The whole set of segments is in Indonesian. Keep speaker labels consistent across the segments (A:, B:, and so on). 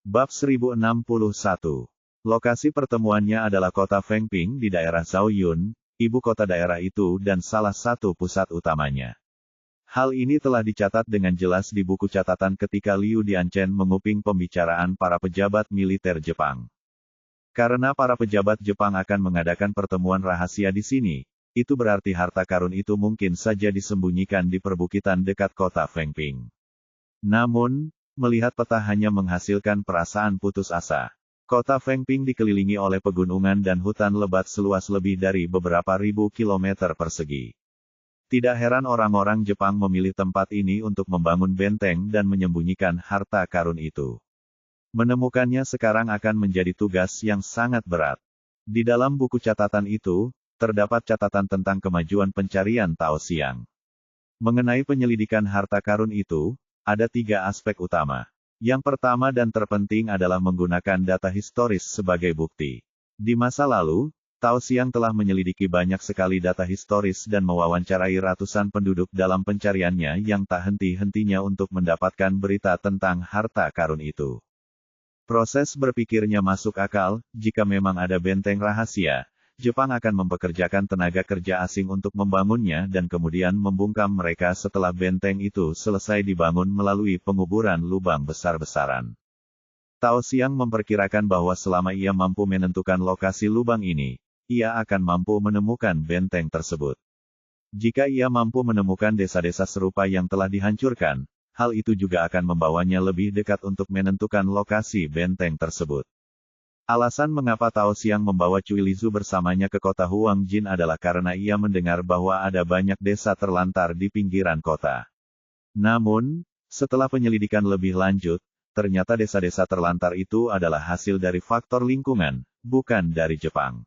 A: Bab 1061. Lokasi pertemuannya adalah kota Fengping di daerah Zhaoyun, ibu kota daerah itu dan salah satu pusat utamanya. Hal ini telah dicatat dengan jelas di buku catatan ketika Liu Dianchen menguping pembicaraan para pejabat militer Jepang. Karena para pejabat Jepang akan mengadakan pertemuan rahasia di sini, itu berarti harta karun itu mungkin saja disembunyikan di perbukitan dekat kota Fengping. Namun, melihat peta hanya menghasilkan perasaan putus asa. Kota Fengping dikelilingi oleh pegunungan dan hutan lebat seluas lebih dari beberapa ribu kilometer persegi. Tidak heran orang-orang Jepang memilih tempat ini untuk membangun benteng dan menyembunyikan harta karun itu. Menemukannya sekarang akan menjadi tugas yang sangat berat. Di dalam buku catatan itu, terdapat catatan tentang kemajuan pencarian Tao Xiang. Mengenai penyelidikan harta karun itu, ada 3 aspek utama. Yang pertama dan terpenting adalah menggunakan data historis sebagai bukti. Di masa lalu, Tao Xiang telah menyelidiki banyak sekali data historis dan mewawancarai ratusan penduduk dalam pencariannya yang tak henti-hentinya untuk mendapatkan berita tentang harta karun itu. Proses berpikirnya masuk akal, jika memang ada benteng rahasia, Jepang akan mempekerjakan tenaga kerja asing untuk membangunnya dan kemudian membungkam mereka setelah benteng itu selesai dibangun melalui penguburan lubang besar-besaran. Tao Xiang memperkirakan bahwa selama ia mampu menentukan lokasi lubang ini, ia akan mampu menemukan benteng tersebut. Jika ia mampu menemukan desa-desa serupa yang telah dihancurkan, hal itu juga akan membawanya lebih dekat untuk menentukan lokasi benteng tersebut. Alasan mengapa Tao Xiang membawa Cui Lizu bersamanya ke kota Huangjin adalah karena ia mendengar bahwa ada banyak desa terlantar di pinggiran kota. Namun, setelah penyelidikan lebih lanjut, ternyata desa-desa terlantar itu adalah hasil dari faktor lingkungan, bukan dari Jepang.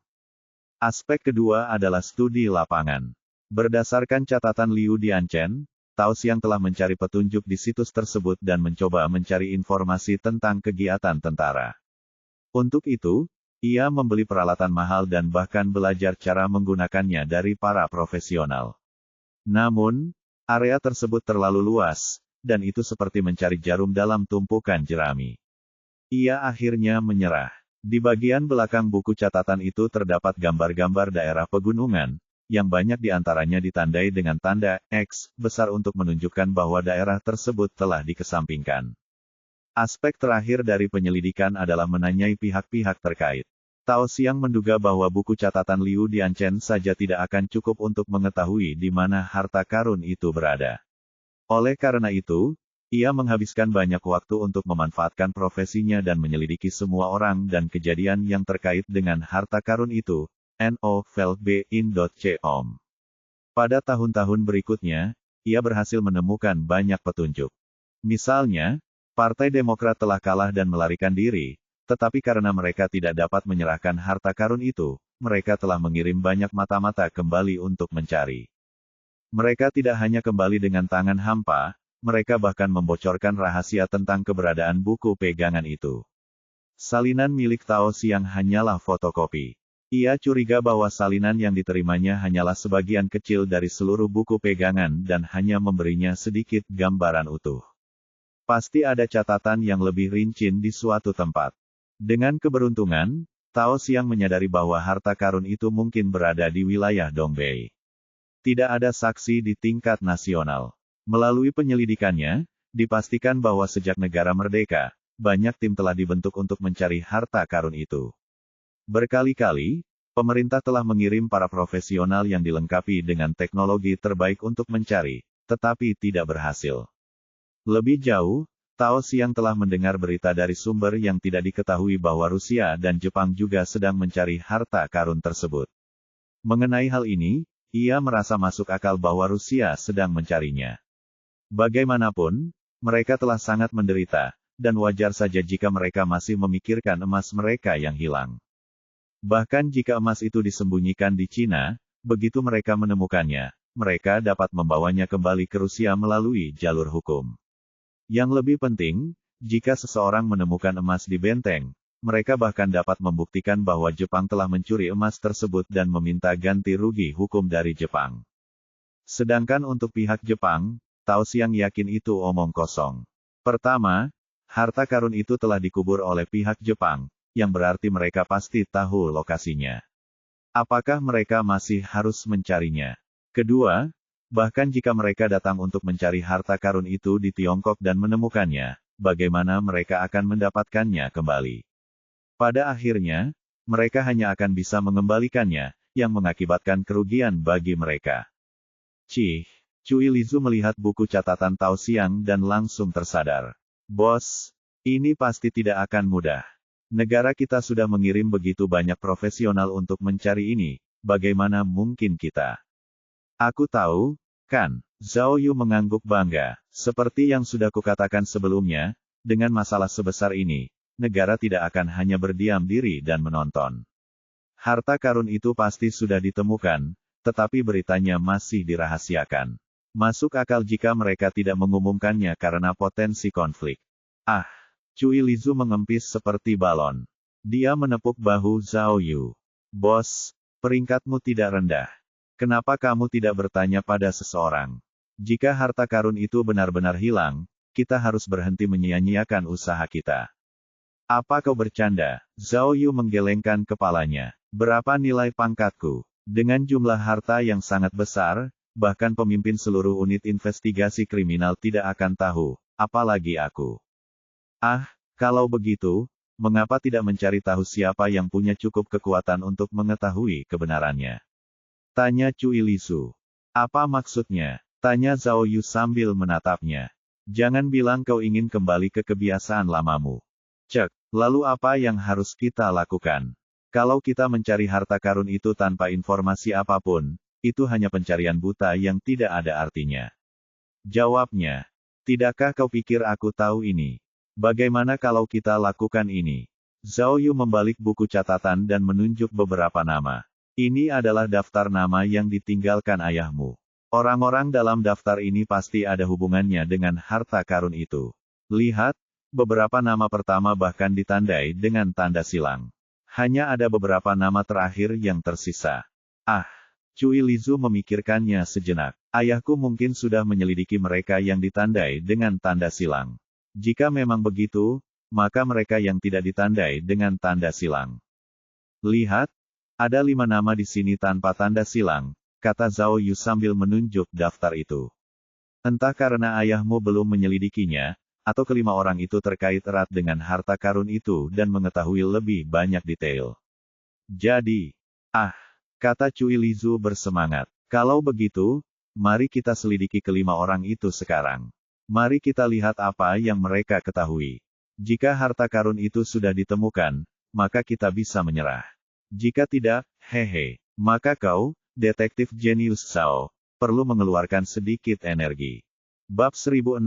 A: Aspek kedua adalah studi lapangan. Berdasarkan catatan Liu Dianchen, Tao Xiang telah mencari petunjuk di situs tersebut dan mencoba mencari informasi tentang kegiatan tentara. Untuk itu, ia membeli peralatan mahal dan bahkan belajar cara menggunakannya dari para profesional. Namun, area tersebut terlalu luas, dan itu seperti mencari jarum dalam tumpukan jerami. Ia akhirnya menyerah. Di bagian belakang buku catatan itu terdapat gambar-gambar daerah pegunungan, yang banyak di antaranya ditandai dengan tanda X besar untuk menunjukkan bahwa daerah tersebut telah dikesampingkan. Aspek terakhir dari penyelidikan adalah menanyai pihak-pihak terkait. Tao Xiang menduga bahwa buku catatan Liu Dianchen saja tidak akan cukup untuk mengetahui di mana harta karun itu berada. Oleh karena itu, ia menghabiskan banyak waktu untuk memanfaatkan profesinya dan menyelidiki semua orang dan kejadian yang terkait dengan harta karun itu. No.Velb.in.com. Pada tahun-tahun berikutnya, ia berhasil menemukan banyak petunjuk. Misalnya, Partai Demokrat telah kalah dan melarikan diri, tetapi karena mereka tidak dapat menyerahkan harta karun itu, mereka telah mengirim banyak mata-mata kembali untuk mencari. Mereka tidak hanya kembali dengan tangan hampa, mereka bahkan membocorkan rahasia tentang keberadaan buku pegangan itu. Salinan milik Tao Xiang hanyalah fotokopi. Ia curiga bahwa salinan yang diterimanya hanyalah sebagian kecil dari seluruh buku pegangan dan hanya memberinya sedikit gambaran utuh. Pasti ada catatan yang lebih rinci di suatu tempat. Dengan keberuntungan, Tao Xiang menyadari bahwa harta karun itu mungkin berada di wilayah Dongbei. Tidak ada saksi di tingkat nasional. Melalui penyelidikannya, dipastikan bahwa sejak negara merdeka, banyak tim telah dibentuk untuk mencari harta karun itu. Berkali-kali, pemerintah telah mengirim para profesional yang dilengkapi dengan teknologi terbaik untuk mencari, tetapi tidak berhasil. Lebih jauh, Tao Xiang telah mendengar berita dari sumber yang tidak diketahui bahwa Rusia dan Jepang juga sedang mencari harta karun tersebut. Mengenai hal ini, ia merasa masuk akal bahwa Rusia sedang mencarinya. Bagaimanapun, mereka telah sangat menderita, dan wajar saja jika mereka masih memikirkan emas mereka yang hilang. Bahkan jika emas itu disembunyikan di Cina, begitu mereka menemukannya, mereka dapat membawanya kembali ke Rusia melalui jalur hukum. Yang lebih penting, jika seseorang menemukan emas di benteng, mereka bahkan dapat membuktikan bahwa Jepang telah mencuri emas tersebut dan meminta ganti rugi hukum dari Jepang. Sedangkan untuk pihak Jepang, Tao Xiang yakin itu omong kosong. Pertama, Harta karun itu telah dikubur oleh pihak Jepang, yang berarti mereka pasti tahu lokasinya. Apakah mereka masih harus mencarinya? Kedua, bahkan jika mereka datang untuk mencari harta karun itu di Tiongkok dan menemukannya, bagaimana mereka akan mendapatkannya kembali? Pada akhirnya, mereka hanya akan bisa mengembalikannya, yang mengakibatkan kerugian bagi mereka. Cui Lizu melihat buku catatan Tao Xiang dan langsung tersadar. Bos, ini pasti tidak akan mudah. Negara kita sudah mengirim begitu banyak profesional untuk mencari ini, bagaimana mungkin kita? Aku tahu, kan? Zhao Yu mengangguk bangga. Seperti yang sudah kukatakan sebelumnya, dengan masalah sebesar ini, negara tidak akan hanya berdiam diri dan menonton. Harta karun itu pasti sudah ditemukan, tetapi beritanya masih dirahasiakan. Masuk akal jika mereka tidak mengumumkannya karena potensi konflik. Cui Lizu mengempis seperti balon. Dia menepuk bahu Zhao Yu. Bos, peringkatmu tidak rendah. Kenapa kamu tidak bertanya pada seseorang? Jika harta karun itu benar-benar hilang, kita harus berhenti menyia-nyiakan usaha kita. Apa kau bercanda? Zhao Yu menggelengkan kepalanya. Berapa nilai pangkatku? Dengan jumlah harta yang sangat besar, bahkan pemimpin seluruh unit investigasi kriminal tidak akan tahu, apalagi aku. Kalau begitu, mengapa tidak mencari tahu siapa yang punya cukup kekuatan untuk mengetahui kebenarannya? Tanya Cui Lizu. Apa maksudnya? Tanya Zhao Yu sambil menatapnya. Jangan bilang kau ingin kembali ke kebiasaan lamamu. Lalu apa yang harus kita lakukan? Kalau kita mencari harta karun itu tanpa informasi apapun, itu hanya pencarian buta yang tidak ada artinya. Jawabnya. Tidakkah kau pikir aku tahu ini? Bagaimana kalau kita lakukan ini? Zhao Yu membalik buku catatan dan menunjuk beberapa nama. Ini adalah daftar nama yang ditinggalkan ayahmu. Orang-orang dalam daftar ini pasti ada hubungannya dengan harta karun itu. Lihat, beberapa nama pertama bahkan ditandai dengan tanda silang. Hanya ada beberapa nama terakhir yang tersisa. Cui Lizu memikirkannya sejenak. Ayahku mungkin sudah menyelidiki mereka yang ditandai dengan tanda silang. Jika memang begitu, maka mereka yang tidak ditandai dengan tanda silang. Lihat, ada 5 nama di sini tanpa tanda silang, kata Zhao Yu sambil menunjuk daftar itu. Entah karena ayahmu belum menyelidikinya, atau kelima orang itu terkait erat dengan harta karun itu dan mengetahui lebih banyak detail. Jadi, kata Cui Lizu bersemangat. Kalau begitu, mari kita selidiki kelima orang itu sekarang. Mari kita lihat apa yang mereka ketahui. Jika harta karun itu sudah ditemukan, maka kita bisa menyerah. Jika tidak, maka kau, detektif jenius Zhao, perlu mengeluarkan sedikit energi. Bab 1062.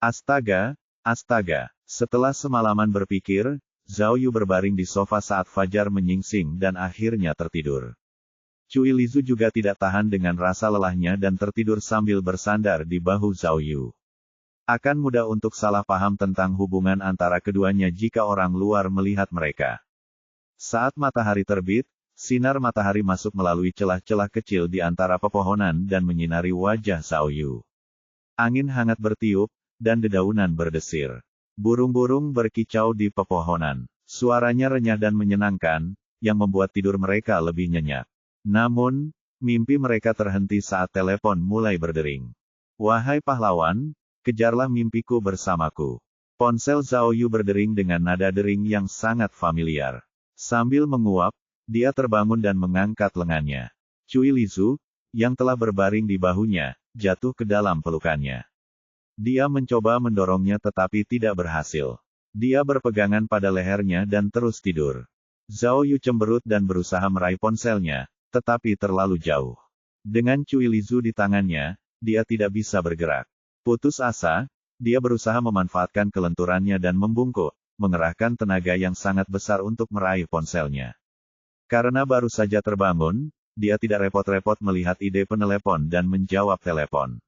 A: Astaga. Setelah semalaman berpikir, Zhao Yu berbaring di sofa saat fajar menyingsing dan akhirnya tertidur. Cui Lizu juga tidak tahan dengan rasa lelahnya dan tertidur sambil bersandar di bahu Zhao Yu. Akan mudah untuk salah paham tentang hubungan antara keduanya jika orang luar melihat mereka. Saat matahari terbit, sinar matahari masuk melalui celah-celah kecil di antara pepohonan dan menyinari wajah Zhao Yu. Angin hangat bertiup, dan dedaunan berdesir. Burung-burung berkicau di pepohonan. Suaranya renyah dan menyenangkan, yang membuat tidur mereka lebih nyenyak. Namun, mimpi mereka terhenti saat telepon mulai berdering. Wahai pahlawan, kejarlah mimpiku bersamaku. Ponsel Zhao Yu berdering dengan nada dering yang sangat familiar. Sambil menguap, dia terbangun dan mengangkat lengannya. Cui Lizu, yang telah berbaring di bahunya, jatuh ke dalam pelukannya. Dia mencoba mendorongnya tetapi tidak berhasil. Dia berpegangan pada lehernya dan terus tidur. Zhao Yu cemberut dan berusaha meraih ponselnya, tetapi terlalu jauh. Dengan Cui Lizu di tangannya, dia tidak bisa bergerak. Putus asa, dia berusaha memanfaatkan kelenturannya dan membungkuk, mengerahkan tenaga yang sangat besar untuk meraih ponselnya. Karena baru saja terbangun, dia tidak repot-repot melihat ide penelepon dan menjawab telepon.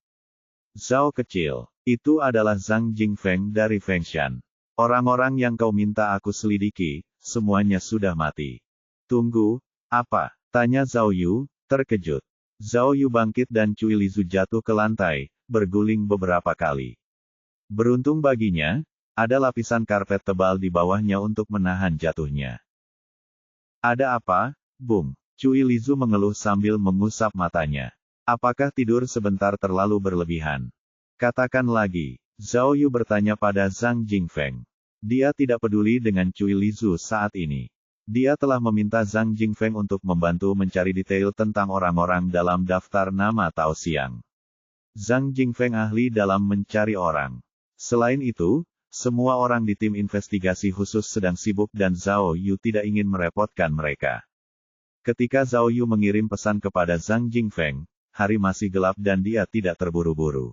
A: Zhao kecil, itu adalah Zhang Jingfeng dari Fengshan. Orang-orang yang kau minta aku selidiki, semuanya sudah mati. Tunggu, apa? Tanya Zhao Yu, terkejut. Zhao Yu bangkit dan Cui Lizu jatuh ke lantai, berguling beberapa kali. Beruntung baginya, Ada lapisan karpet tebal di bawahnya untuk menahan jatuhnya. Ada apa, Bung? Cui Lizu mengeluh sambil mengusap matanya. Apakah tidur sebentar terlalu berlebihan? Katakan lagi, Zhao Yu bertanya pada Zhang Jingfeng. Dia tidak peduli dengan Cui Lizu saat ini. Dia telah meminta Zhang Jingfeng untuk membantu mencari detail tentang orang-orang dalam daftar nama Tao Xiang. Zhang Jingfeng ahli dalam mencari orang. Selain itu, semua orang di tim investigasi khusus sedang sibuk dan Zhao Yu tidak ingin merepotkan mereka. Ketika Zhao Yu mengirim pesan kepada Zhang Jingfeng, hari masih gelap dan dia tidak terburu-buru.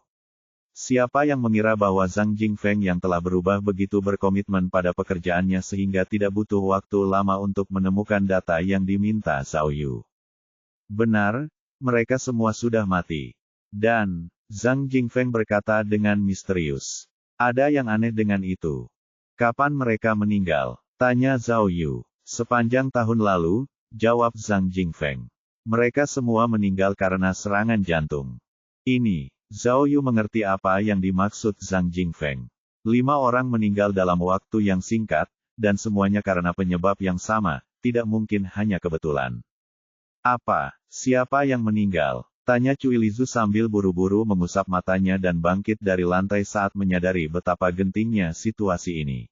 A: Siapa yang mengira bahwa Zhang Jingfeng yang telah berubah begitu berkomitmen pada pekerjaannya sehingga tidak butuh waktu lama untuk menemukan data yang diminta Zhao Yu. Benar, mereka semua sudah mati. Dan, Zhang Jingfeng berkata dengan misterius. Ada yang aneh dengan itu. Kapan mereka meninggal? Tanya Zhao Yu. Sepanjang tahun lalu, jawab Zhang Jingfeng. Mereka semua meninggal karena serangan jantung. Ini. Zhao Yu mengerti apa yang dimaksud Zhang Jingfeng. 5 orang meninggal dalam waktu yang singkat, dan semuanya karena penyebab yang sama, tidak mungkin hanya kebetulan. Apa? Siapa yang meninggal? Tanya Cui Lizu sambil buru-buru mengusap matanya dan bangkit dari lantai saat menyadari betapa gentingnya situasi ini.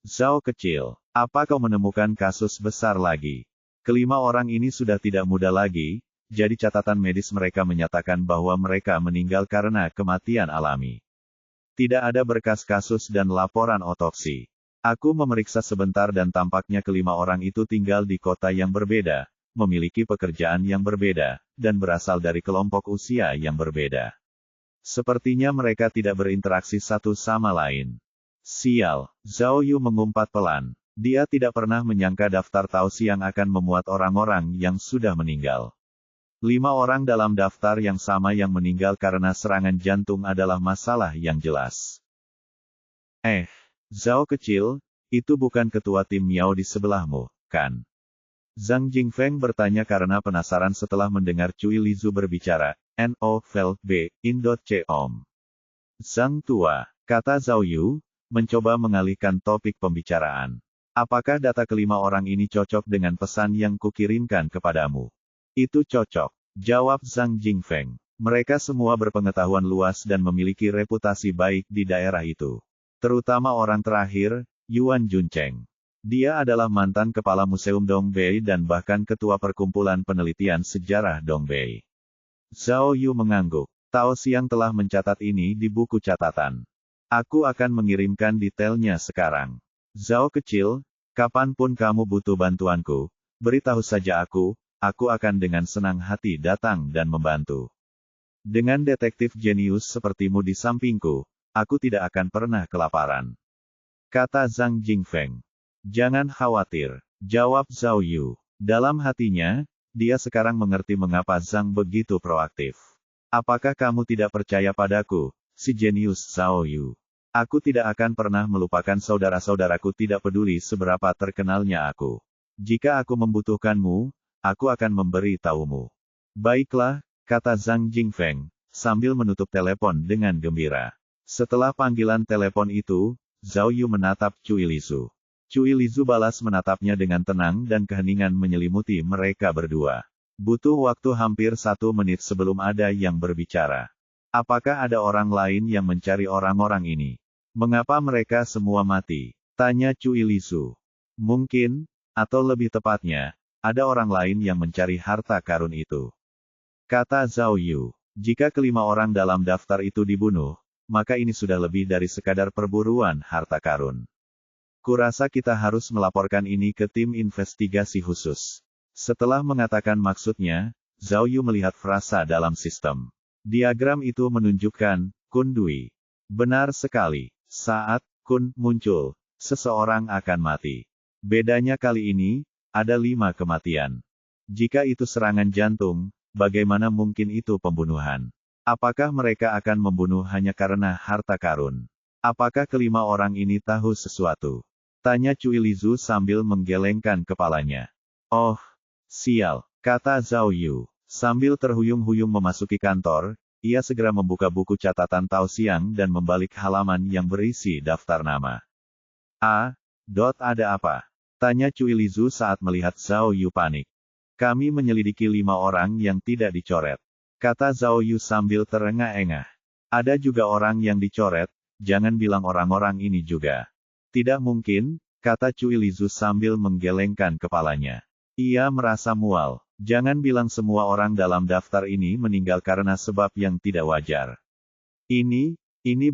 A: Zhao kecil, apa kau menemukan kasus besar lagi? Kelima orang ini sudah tidak muda lagi. Jadi catatan medis mereka menyatakan bahwa mereka meninggal karena kematian alami. Tidak ada berkas kasus dan laporan otopsi. Aku memeriksa sebentar dan tampaknya kelima orang itu tinggal di kota yang berbeda, memiliki pekerjaan yang berbeda, dan berasal dari kelompok usia yang berbeda. Sepertinya mereka tidak berinteraksi satu sama lain. Sial, Zhao Yu mengumpat pelan. Dia tidak pernah menyangka daftar Tao Xiang akan memuat orang-orang yang sudah meninggal. 5 orang dalam daftar yang sama yang meninggal karena serangan jantung adalah masalah yang jelas. Zhao kecil, itu bukan ketua tim Miao di sebelahmu, kan? Zhang Jingfeng bertanya karena penasaran setelah mendengar Cui Lizu berbicara. No, Vel, B, Indot C Om. Zhang tua, kata Zhao Yu, mencoba mengalihkan topik pembicaraan. Apakah data kelima orang ini cocok dengan pesan yang kukirimkan kepadamu? Itu cocok, jawab Zhang Jingfeng. Mereka semua berpengetahuan luas dan memiliki reputasi baik di daerah itu. Terutama orang terakhir, Yuan Juncheng. Dia adalah mantan kepala Museum Dongbei dan bahkan ketua perkumpulan penelitian sejarah Dongbei. Zhao Yu mengangguk. Tao Xiang telah mencatat ini di buku catatan. Aku akan mengirimkan detailnya sekarang. Zhao kecil, kapanpun kamu butuh bantuanku, beritahu saja aku akan dengan senang hati datang dan membantu. Dengan detektif jenius sepertimu di sampingku, aku tidak akan pernah kelaparan. Kata Zhang Jingfeng. Jangan khawatir, jawab Zhao Yu. Dalam hatinya, dia sekarang mengerti mengapa Zhang begitu proaktif. Apakah kamu tidak percaya padaku, si jenius Zhao Yu? Aku tidak akan pernah melupakan saudara-saudaraku tidak peduli seberapa terkenalnya aku. Jika aku membutuhkanmu, aku akan memberi tahumu. Baiklah, kata Zhang Jingfeng, sambil menutup telepon dengan gembira. Setelah panggilan telepon itu, Zhao Yu menatap Cui Lizu. Cui Lizu balas menatapnya dengan tenang dan keheningan menyelimuti mereka berdua. Butuh waktu hampir 1 menit sebelum ada yang berbicara. Apakah ada orang lain yang mencari orang-orang ini? Mengapa mereka semua mati? Tanya Cui Lizu. Mungkin, atau lebih tepatnya, ada orang lain yang mencari harta karun itu. Kata Zhao Yu. Jika kelima orang dalam daftar itu dibunuh, maka ini sudah lebih dari sekadar perburuan harta karun. Kurasa kita harus melaporkan ini ke tim investigasi khusus. Setelah mengatakan maksudnya, Zhao Yu melihat frasa dalam sistem. Diagram itu menunjukkan, Kun Dui. Benar sekali, saat Kun muncul, seseorang akan mati. Bedanya kali ini, ada 5 kematian. Jika itu serangan jantung, bagaimana mungkin itu pembunuhan? Apakah mereka akan membunuh hanya karena harta karun? Apakah kelima orang ini tahu sesuatu? Tanya Cui Lizu sambil menggelengkan kepalanya. Oh, sial, kata Zhao Yu. Sambil terhuyung-huyung memasuki kantor, Ia segera membuka buku catatan Tao Xiang dan membalik halaman yang berisi daftar nama. Ada apa? Tanya Cui Lizu saat melihat Zhao Yu panik. Kami menyelidiki 5 orang yang tidak dicoret. Kata Zhao Yu sambil terengah-engah. Ada juga orang yang dicoret, jangan bilang orang-orang ini juga. Tidak mungkin, kata Cui Lizu sambil menggelengkan kepalanya. Ia merasa mual. Jangan bilang semua orang dalam daftar ini meninggal karena sebab yang tidak wajar. Ini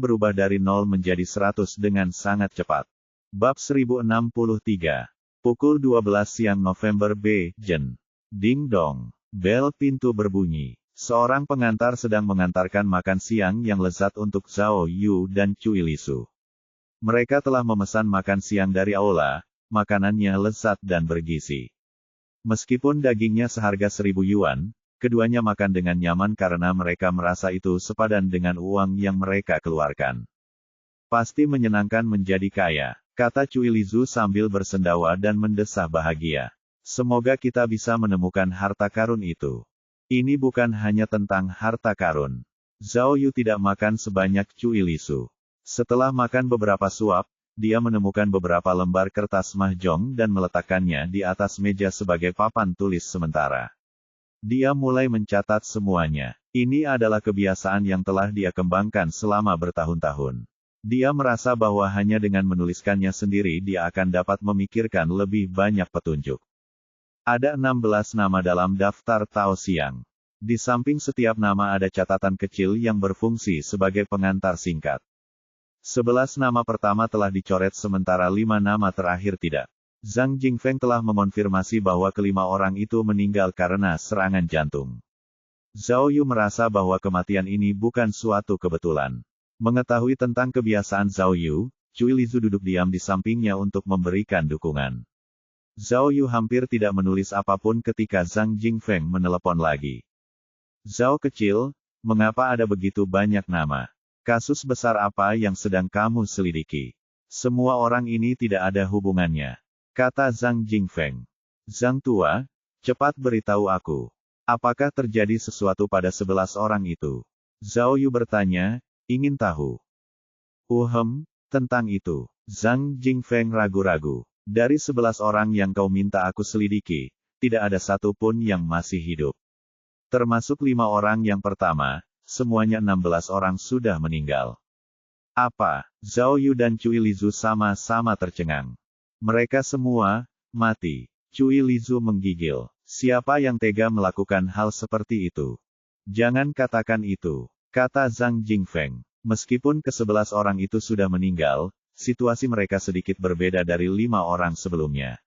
A: berubah dari 0 menjadi 100 dengan sangat cepat. Bab 1063. Pukul 12 siang November B. Jen. Ding dong. Bel pintu berbunyi. Seorang pengantar sedang mengantarkan makan siang yang lezat untuk Zhao Yu dan Cui Lizu. Mereka telah memesan makan siang dari aula, makanannya lezat dan bergizi. Meskipun dagingnya seharga 1.000 yuan, keduanya makan dengan nyaman karena mereka merasa itu sepadan dengan uang yang mereka keluarkan. Pasti menyenangkan menjadi kaya, kata Cui Lizu sambil bersendawa dan mendesah bahagia. Semoga kita bisa menemukan harta karun itu. Ini bukan hanya tentang harta karun. Zhao Yu tidak makan sebanyak Cui Lizu. Setelah makan beberapa suap, dia menemukan beberapa lembar kertas mahjong dan meletakkannya di atas meja sebagai papan tulis sementara. Dia mulai mencatat semuanya. Ini adalah kebiasaan yang telah dia kembangkan selama bertahun-tahun. Dia merasa bahwa hanya dengan menuliskannya sendiri dia akan dapat memikirkan lebih banyak petunjuk. Ada 16 nama dalam daftar Tao Xiang. Di samping setiap nama ada catatan kecil yang berfungsi sebagai pengantar singkat. 11 nama pertama telah dicoret sementara 5 nama terakhir tidak. Zhang Jingfeng telah mengonfirmasi bahwa kelima orang itu meninggal karena serangan jantung. Zhao Yu merasa bahwa kematian ini bukan suatu kebetulan. Mengetahui tentang kebiasaan Zhao Yu, Cui Lizu duduk diam di sampingnya untuk memberikan dukungan. Zhao Yu hampir tidak menulis apapun ketika Zhang Jingfeng menelepon lagi. Zhao kecil, mengapa ada begitu banyak nama? Kasus besar apa yang sedang kamu selidiki? Semua orang ini tidak ada hubungannya, kata Zhang Jingfeng. Zhang tua, cepat beritahu aku. Apakah terjadi sesuatu pada 11 orang itu? Zhao Yu bertanya, ingin tahu. Tentang itu. Zhang Jingfeng ragu-ragu. Dari 11 orang yang kau minta aku selidiki, tidak ada satu pun yang masih hidup. Termasuk 5 orang yang pertama, semuanya 16 orang sudah meninggal. Apa? Zhao Yu dan Cui Lizu sama-sama tercengang. Mereka semua mati. Cui Lizu menggigil. Siapa yang tega melakukan hal seperti itu? Jangan katakan itu, kata Zhang Jingfeng. Meskipun ke-11 orang itu sudah meninggal, situasi mereka sedikit berbeda dari 5 orang sebelumnya.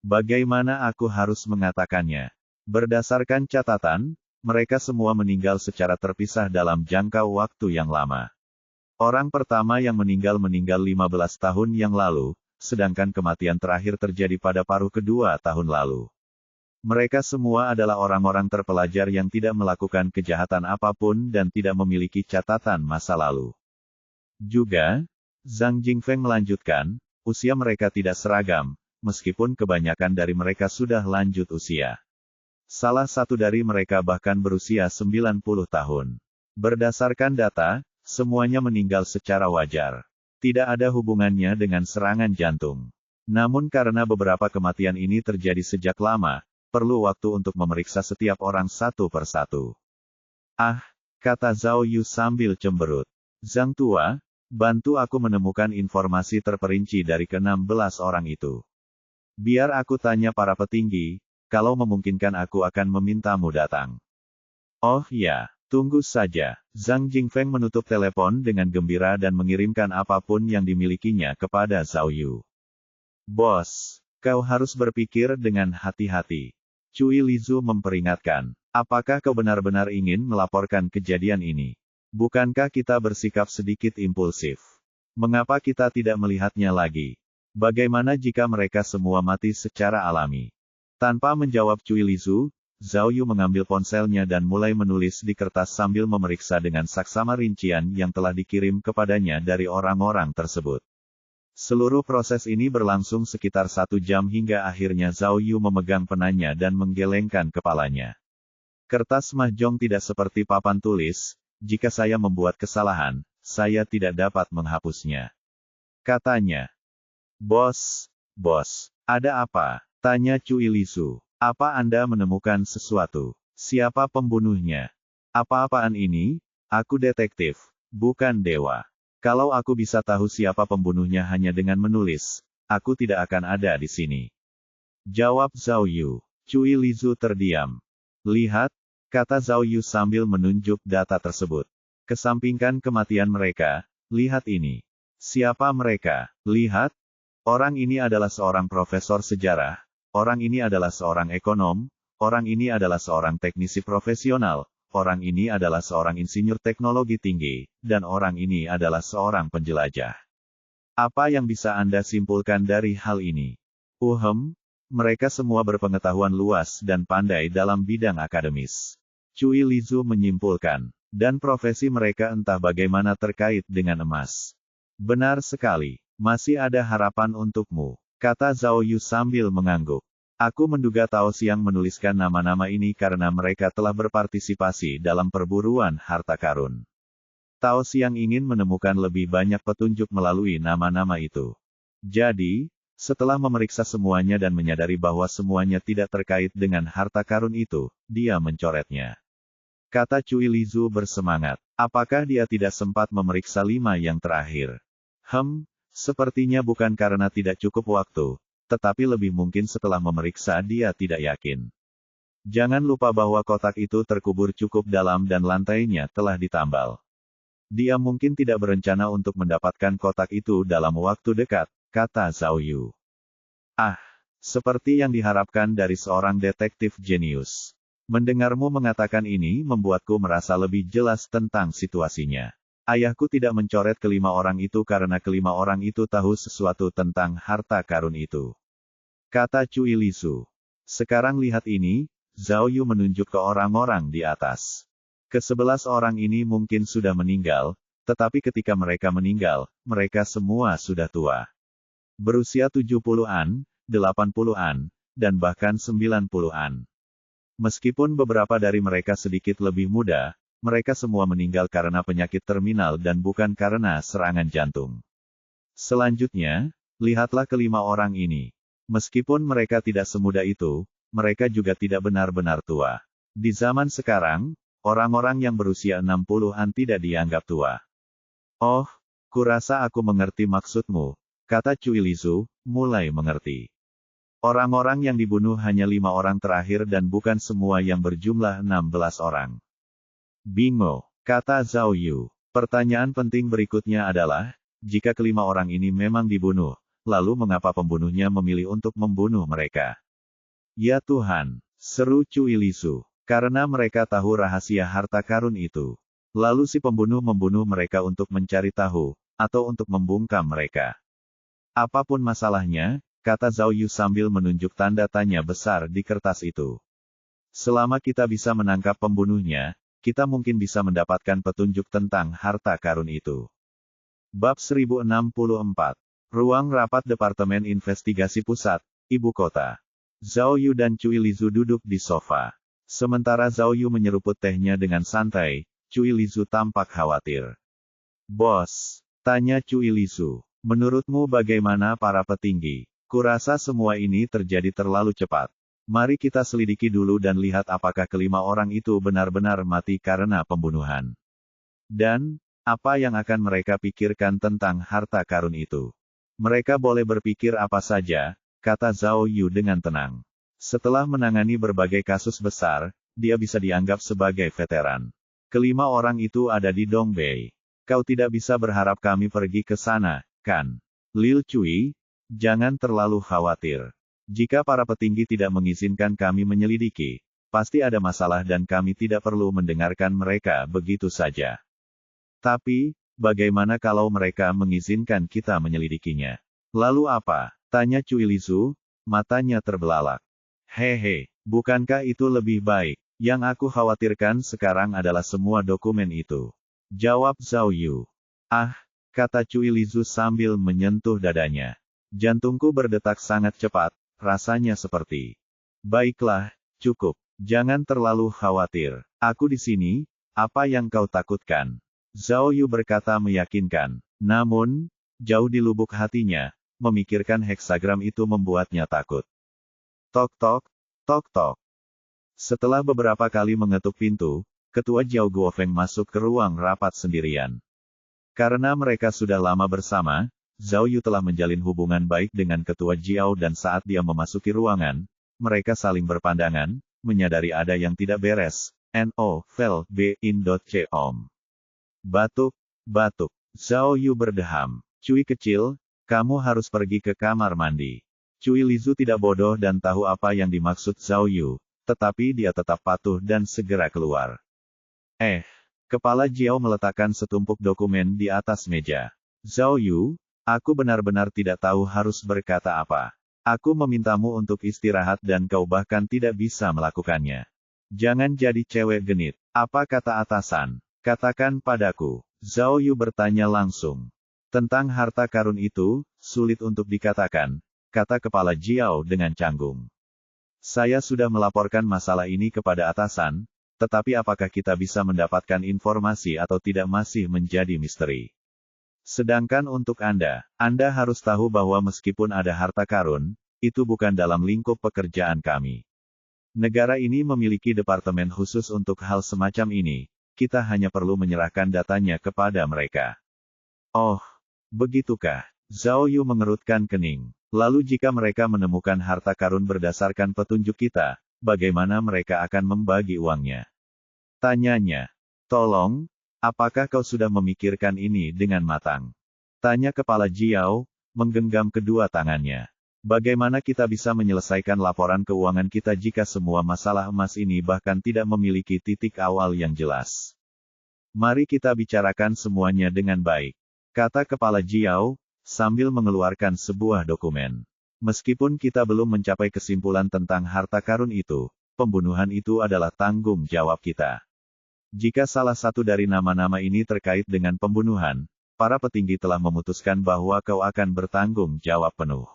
A: Bagaimana aku harus mengatakannya? Berdasarkan catatan, mereka semua meninggal secara terpisah dalam jangka waktu yang lama. Orang pertama yang meninggal 15 tahun yang lalu, sedangkan kematian terakhir terjadi pada paruh kedua tahun lalu. Mereka semua adalah orang-orang terpelajar yang tidak melakukan kejahatan apapun dan tidak memiliki catatan masa lalu. Juga, Zhang Jingfeng melanjutkan, usia mereka tidak seragam, meskipun kebanyakan dari mereka sudah lanjut usia. Salah satu dari mereka bahkan berusia 90 tahun. Berdasarkan data, semuanya meninggal secara wajar. Tidak ada hubungannya dengan serangan jantung. Namun karena beberapa kematian ini terjadi sejak lama, perlu waktu untuk memeriksa setiap orang satu persatu. Kata Zhao Yu sambil cemberut. Zhang tua, bantu aku menemukan informasi terperinci dari ke-16 orang itu. Biar aku tanya para petinggi. Kalau memungkinkan aku akan memintamu datang. Oh ya, tunggu saja. Zhang Jingfeng menutup telepon dengan gembira dan mengirimkan apapun yang dimilikinya kepada Zhao Yu. Bos, kau harus berpikir dengan hati-hati. Cui Lizu memperingatkan. Apakah kau benar-benar ingin melaporkan kejadian ini? Bukankah kita bersikap sedikit impulsif? Mengapa kita tidak melihatnya lagi? Bagaimana jika mereka semua mati secara alami? Tanpa menjawab Cui Lizu, Zhao Yu mengambil ponselnya dan mulai menulis di kertas sambil memeriksa dengan saksama rincian yang telah dikirim kepadanya dari orang-orang tersebut. Seluruh proses ini berlangsung sekitar 1 jam hingga akhirnya Zhao Yu memegang penanya dan menggelengkan kepalanya. Kertas mahjong tidak seperti papan tulis, jika saya membuat kesalahan, saya tidak dapat menghapusnya. Katanya. Bos, ada apa? Tanya Cui Lisu. Apa Anda menemukan sesuatu? Siapa pembunuhnya? Apa-apaan ini? Aku detektif, bukan dewa. Kalau aku bisa tahu siapa pembunuhnya hanya dengan menulis, aku tidak akan ada di sini. Jawab Zhao Yu. Cui Lisu terdiam. Lihat, kata Zhao Yu sambil menunjuk data tersebut. Kesampingkan kematian mereka, lihat ini. Siapa mereka? Lihat. Orang ini adalah seorang profesor sejarah, orang ini adalah seorang ekonom, orang ini adalah seorang teknisi profesional, orang ini adalah seorang insinyur teknologi tinggi, dan orang ini adalah seorang penjelajah. Apa yang bisa Anda simpulkan dari hal ini? Mereka semua berpengetahuan luas dan pandai dalam bidang akademis. Cui Lisu menyimpulkan, dan profesi mereka entah bagaimana terkait dengan emas. Benar sekali. Masih ada harapan untukmu, kata Zhao Yu sambil mengangguk. Aku menduga Tao Xiang menuliskan nama-nama ini karena mereka telah berpartisipasi dalam perburuan harta karun. Tao Xiang ingin menemukan lebih banyak petunjuk melalui nama-nama itu. Jadi, setelah memeriksa semuanya dan menyadari bahwa semuanya tidak terkait dengan harta karun itu, dia mencoretnya. Kata Cui Lisu bersemangat. Apakah dia tidak sempat memeriksa 5 yang terakhir? Sepertinya bukan karena tidak cukup waktu, tetapi lebih mungkin setelah memeriksa dia tidak yakin. Jangan lupa bahwa kotak itu terkubur cukup dalam dan lantainya telah ditambal. Dia mungkin tidak berencana untuk mendapatkan kotak itu dalam waktu dekat, kata Zhao Yu. Seperti yang diharapkan dari seorang detektif jenius. Mendengarmu mengatakan ini membuatku merasa lebih jelas tentang situasinya. Ayahku tidak mencoret kelima orang itu karena kelima orang itu tahu sesuatu tentang harta karun itu. Kata Cui Lisu. Sekarang lihat ini, Zhao Yu menunjuk ke orang-orang di atas. Ke-11 orang ini mungkin sudah meninggal, tetapi ketika mereka meninggal, mereka semua sudah tua. Berusia 70-an, 80-an, dan bahkan 90-an. Meskipun beberapa dari mereka sedikit lebih muda, mereka semua meninggal karena penyakit terminal dan bukan karena serangan jantung. Selanjutnya, lihatlah kelima orang ini. Meskipun mereka tidak semuda itu, mereka juga tidak benar-benar tua. Di zaman sekarang, orang-orang yang berusia 60-an tidak dianggap tua. Oh, kurasa aku mengerti maksudmu, kata Cui Lisu, mulai mengerti. Orang-orang yang dibunuh hanya 5 orang terakhir dan bukan semua yang berjumlah 16 orang. Bingo, kata Zhao Yu. Pertanyaan penting berikutnya adalah, jika kelima orang ini memang dibunuh, lalu mengapa pembunuhnya memilih untuk membunuh mereka? Ya Tuhan, seru Cui Lisu. Karena mereka tahu rahasia harta karun itu. Lalu si pembunuh membunuh mereka untuk mencari tahu, atau untuk membungkam mereka. Apapun masalahnya, kata Zhao Yu sambil menunjuk tanda tanya besar di kertas itu. Selama kita bisa menangkap pembunuhnya, kita mungkin bisa mendapatkan petunjuk tentang harta karun itu. Bab 1064. Ruang rapat Departemen Investigasi Pusat, Ibu Kota. Zhao Yu dan Cui Lisu duduk di sofa. Sementara Zhao Yu menyeruput tehnya dengan santai, Cui Lisu tampak khawatir. Bos, tanya Cui Lisu, menurutmu bagaimana para petinggi? Kurasa semua ini terjadi terlalu cepat. Mari kita selidiki dulu dan lihat apakah kelima orang itu benar-benar mati karena pembunuhan. Dan, apa yang akan mereka pikirkan tentang harta karun itu. Mereka boleh berpikir apa saja, kata Zhao Yu dengan tenang. Setelah menangani berbagai kasus besar, dia bisa dianggap sebagai veteran. Kelima orang itu ada di Dongbei. Kau tidak bisa berharap kami pergi ke sana, kan? Lil Cui, jangan terlalu khawatir. Jika para petinggi tidak mengizinkan kami menyelidiki, pasti ada masalah dan kami tidak perlu mendengarkan mereka begitu saja. Tapi, bagaimana kalau mereka mengizinkan kita menyelidikinya? Lalu apa? Tanya Cui Lisu, matanya terbelalak. Hehe, bukankah itu lebih baik? Yang aku khawatirkan sekarang adalah semua dokumen itu. Jawab Zhao Yu. Kata Cui Lisu sambil menyentuh dadanya. Jantungku berdetak sangat cepat. Rasanya seperti, baiklah, cukup. Jangan terlalu khawatir. Aku di sini, apa yang kau takutkan? Zhao Yu berkata meyakinkan. Namun, jauh di lubuk hatinya, memikirkan heksagram itu membuatnya takut. Tok tok, tok tok. Setelah beberapa kali mengetuk pintu, Ketua Jiao Guofeng masuk ke ruang rapat sendirian. Karena mereka sudah lama bersama, Zhao Yu telah menjalin hubungan baik dengan Ketua Jiao dan saat dia memasuki ruangan, mereka saling berpandangan, menyadari ada yang tidak beres. No, Vel, B, C, Om. Batuk, batuk. Zhao Yu berdeham. Cui kecil, kamu harus pergi ke kamar mandi. Cui Lizu tidak bodoh dan tahu apa yang dimaksud Zhao Yu, tetapi dia tetap patuh dan segera keluar. Kepala Jiao meletakkan setumpuk dokumen di atas meja. Zhao Yu, aku benar-benar tidak tahu harus berkata apa. Aku memintamu untuk istirahat dan kau bahkan tidak bisa melakukannya. Jangan jadi cewek genit. Apa kata atasan? Katakan padaku. Zhao Yu bertanya langsung. Tentang harta karun itu, sulit untuk dikatakan, kata kepala Jiao dengan canggung. Saya sudah melaporkan masalah ini kepada atasan, tetapi apakah kita bisa mendapatkan informasi atau tidak masih menjadi misteri. Sedangkan untuk Anda harus tahu bahwa meskipun ada harta karun, itu bukan dalam lingkup pekerjaan kami. Negara ini memiliki departemen khusus untuk hal semacam ini, kita hanya perlu menyerahkan datanya kepada mereka. Oh, begitukah? Zhao Yu mengerutkan kening. Lalu jika mereka menemukan harta karun berdasarkan petunjuk kita, bagaimana mereka akan membagi uangnya? Tanyanya. Tolong, apakah kau sudah memikirkan ini dengan matang? Tanya kepala Jiao, menggenggam kedua tangannya. Bagaimana kita bisa menyelesaikan laporan keuangan kita jika semua masalah emas ini bahkan tidak memiliki titik awal yang jelas? Mari kita bicarakan semuanya dengan baik, kata kepala Jiao, sambil mengeluarkan sebuah dokumen. Meskipun kita belum mencapai kesimpulan tentang harta karun itu, pembunuhan itu adalah tanggung jawab kita. Jika salah satu dari nama-nama ini terkait dengan pembunuhan, para petinggi telah memutuskan bahwa kau akan bertanggung jawab penuh.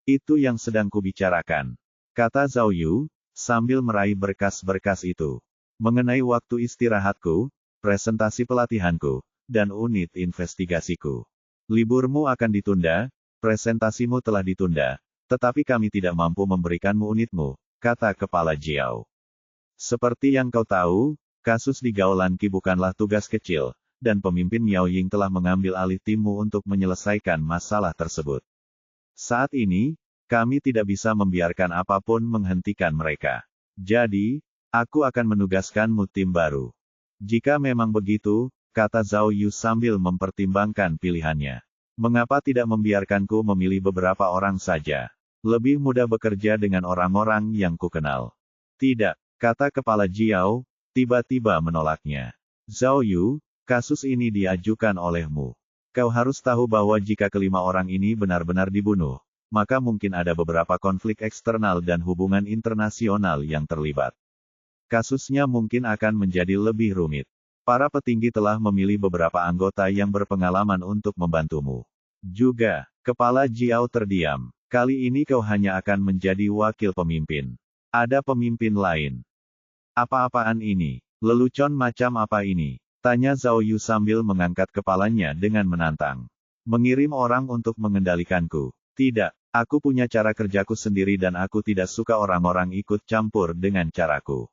A: Itu yang sedang kubicarakan, kata Zhao Yu, sambil meraih berkas-berkas itu. Mengenai waktu istirahatku, presentasi pelatihanku, dan unit investigasiku. Liburmu akan ditunda, presentasimu telah ditunda, tetapi kami tidak mampu memberikanmu unitmu, kata kepala Jiao. Seperti yang kau tahu, kasus di Gaolanqi bukanlah tugas kecil, dan pemimpin Miao Ying telah mengambil alih timmu untuk menyelesaikan masalah tersebut. Saat ini, kami tidak bisa membiarkan apapun menghentikan mereka. Jadi, aku akan menugaskanmu tim baru. Jika memang begitu, kata Zhao Yu sambil mempertimbangkan pilihannya. Mengapa tidak membiarkanku memilih beberapa orang saja? Lebih mudah bekerja dengan orang-orang yang kukenal. Tidak, kata kepala Jiao, tiba-tiba menolaknya. Zhao Yu, kasus ini diajukan olehmu. Kau harus tahu bahwa jika kelima orang ini benar-benar dibunuh, maka mungkin ada beberapa konflik eksternal dan hubungan internasional yang terlibat. Kasusnya mungkin akan menjadi lebih rumit. Para petinggi telah memilih beberapa anggota yang berpengalaman untuk membantumu. Juga, kepala Jiao terdiam. Kali ini kau hanya akan menjadi wakil pemimpin. Ada pemimpin lain. Apa-apaan ini? Lelucon macam apa ini? Tanya Zhao Yu sambil mengangkat kepalanya dengan menantang. Mengirim orang untuk mengendalikanku. Tidak, aku punya cara kerjaku sendiri dan aku tidak suka orang-orang ikut campur dengan caraku.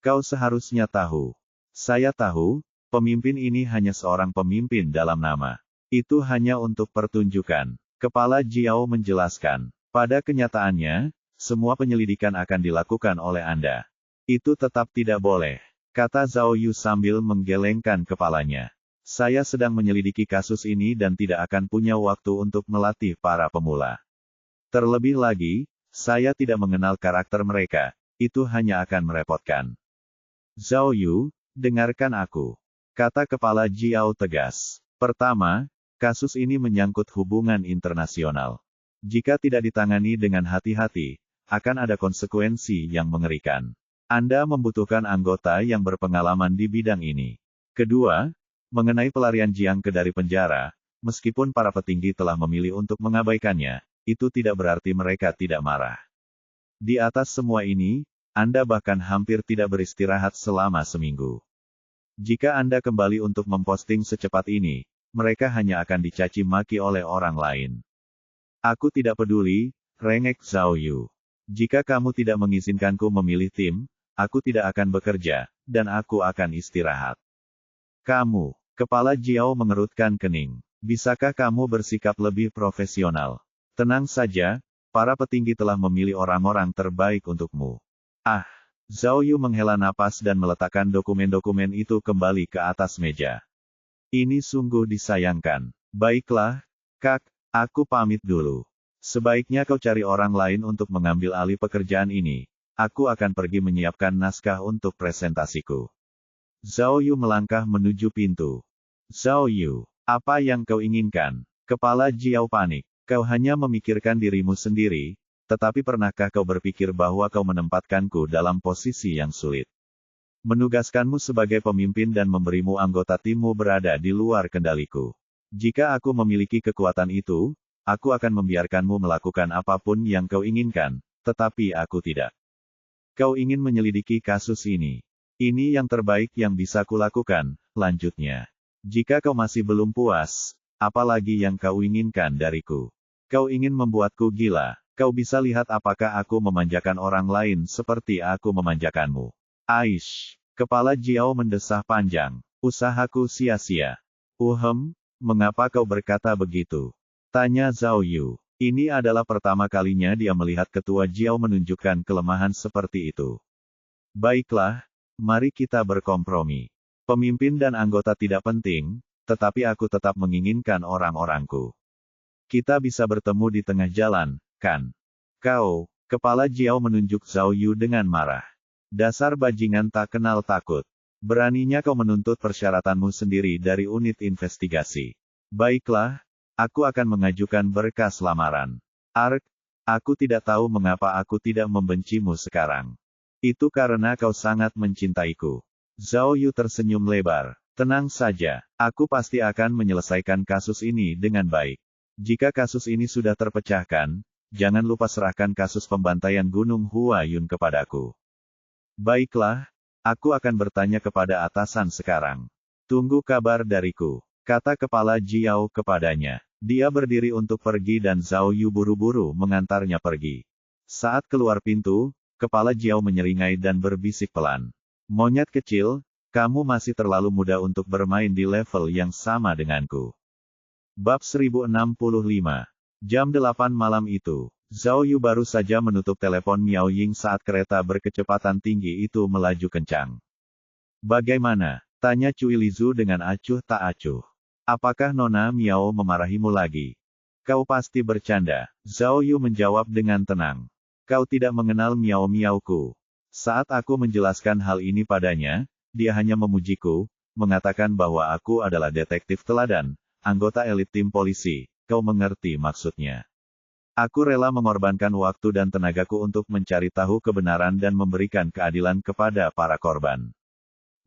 A: Kau seharusnya tahu. Saya tahu, pemimpin ini hanya seorang pemimpin dalam nama. Itu hanya untuk pertunjukan. Kepala Jiao menjelaskan. Pada kenyataannya, semua penyelidikan akan dilakukan oleh Anda. Itu tetap tidak boleh, kata Zhao Yu sambil menggelengkan kepalanya. Saya sedang menyelidiki kasus ini dan tidak akan punya waktu untuk melatih para pemula. Terlebih lagi, saya tidak mengenal karakter mereka, itu hanya akan merepotkan. Zhao Yu, dengarkan aku, kata kepala Jiao tegas. Pertama, kasus ini menyangkut hubungan internasional. Jika tidak ditangani dengan hati-hati, akan ada konsekuensi yang mengerikan. Anda membutuhkan anggota yang berpengalaman di bidang ini. Kedua, mengenai pelarian Jiang Ke dari penjara, meskipun para petinggi telah memilih untuk mengabaikannya, itu tidak berarti mereka tidak marah. Di atas semua ini, Anda bahkan hampir tidak beristirahat selama seminggu. Jika Anda kembali untuk memposting secepat ini, mereka hanya akan dicaci maki oleh orang lain. Aku tidak peduli, rengek Zhao Yu. Jika kamu tidak mengizinkanku memilih tim, aku tidak akan bekerja, dan aku akan istirahat. Kamu, kepala Jiao mengerutkan kening. Bisakah kamu bersikap lebih profesional? Tenang saja, para petinggi telah memilih orang-orang terbaik untukmu. Ah, Zhao Yu menghela napas dan meletakkan dokumen-dokumen itu kembali ke atas meja. Ini sungguh disayangkan. Baiklah, Kak, aku pamit dulu. Sebaiknya kau cari orang lain untuk mengambil alih pekerjaan ini. Aku akan pergi menyiapkan naskah untuk presentasiku. Zhao Yu melangkah menuju pintu. Zhao Yu. Apa yang kau inginkan? Kepala Jiao panik. Kau hanya memikirkan dirimu sendiri, tetapi pernahkah kau berpikir bahwa kau menempatkanku dalam posisi yang sulit? Menugaskanmu sebagai pemimpin dan memberimu anggota timmu berada di luar kendaliku. Jika aku memiliki kekuatan itu, aku akan membiarkanmu melakukan apapun yang kau inginkan, tetapi aku tidak. Kau ingin menyelidiki kasus ini. Ini yang terbaik yang bisa kulakukan, lanjutnya. Jika kau masih belum puas, apalagi yang kau inginkan dariku? Kau ingin membuatku gila. Kau bisa lihat apakah aku memanjakan orang lain seperti aku memanjakanmu. Aish, kepala Jiao mendesah panjang. Usahaku sia-sia. Mengapa kau berkata begitu? Tanya Zhao Yu. Ini adalah pertama kalinya dia melihat ketua Jiao menunjukkan kelemahan seperti itu. Baiklah, mari kita berkompromi. Pemimpin dan anggota tidak penting, tetapi aku tetap menginginkan orang-orangku. Kita bisa bertemu di tengah jalan, kan? Kau, kepala Jiao menunjuk Zhao Yu dengan marah. Dasar bajingan tak kenal takut. Beraninya kau menuntut persyaratanmu sendiri dari unit investigasi. Baiklah, aku akan mengajukan berkas lamaran. Aku tidak tahu mengapa aku tidak membencimu sekarang. Itu karena kau sangat mencintaiku. Zhao Yu tersenyum lebar. Tenang saja, aku pasti akan menyelesaikan kasus ini dengan baik. Jika kasus ini sudah terpecahkan, jangan lupa serahkan kasus pembantaian Gunung Huayun kepadaku. Baiklah, aku akan bertanya kepada atasan sekarang. Tunggu kabar dariku, kata kepala Jiao kepadanya. Dia berdiri untuk pergi dan Zhao Yu buru-buru mengantarnya pergi. Saat keluar pintu, kepala Jiao menyeringai dan berbisik pelan. Monyet kecil, kamu masih terlalu muda untuk bermain di level yang sama denganku. Bab 1065. Jam 8 malam itu, Zhao Yu baru saja menutup telepon Miao Ying saat kereta berkecepatan tinggi itu melaju kencang. Bagaimana? Tanya Cui Lizu dengan acuh tak acuh. Apakah Nona Miao memarahimu lagi? Kau pasti bercanda. Zhao Yu menjawab dengan tenang. Kau tidak mengenal Miao-miauku. Saat aku menjelaskan hal ini padanya, dia hanya memujiku, mengatakan bahwa aku adalah detektif teladan, anggota elit tim polisi, kau mengerti maksudnya. Aku rela mengorbankan waktu dan tenagaku untuk mencari tahu kebenaran dan memberikan keadilan kepada para korban.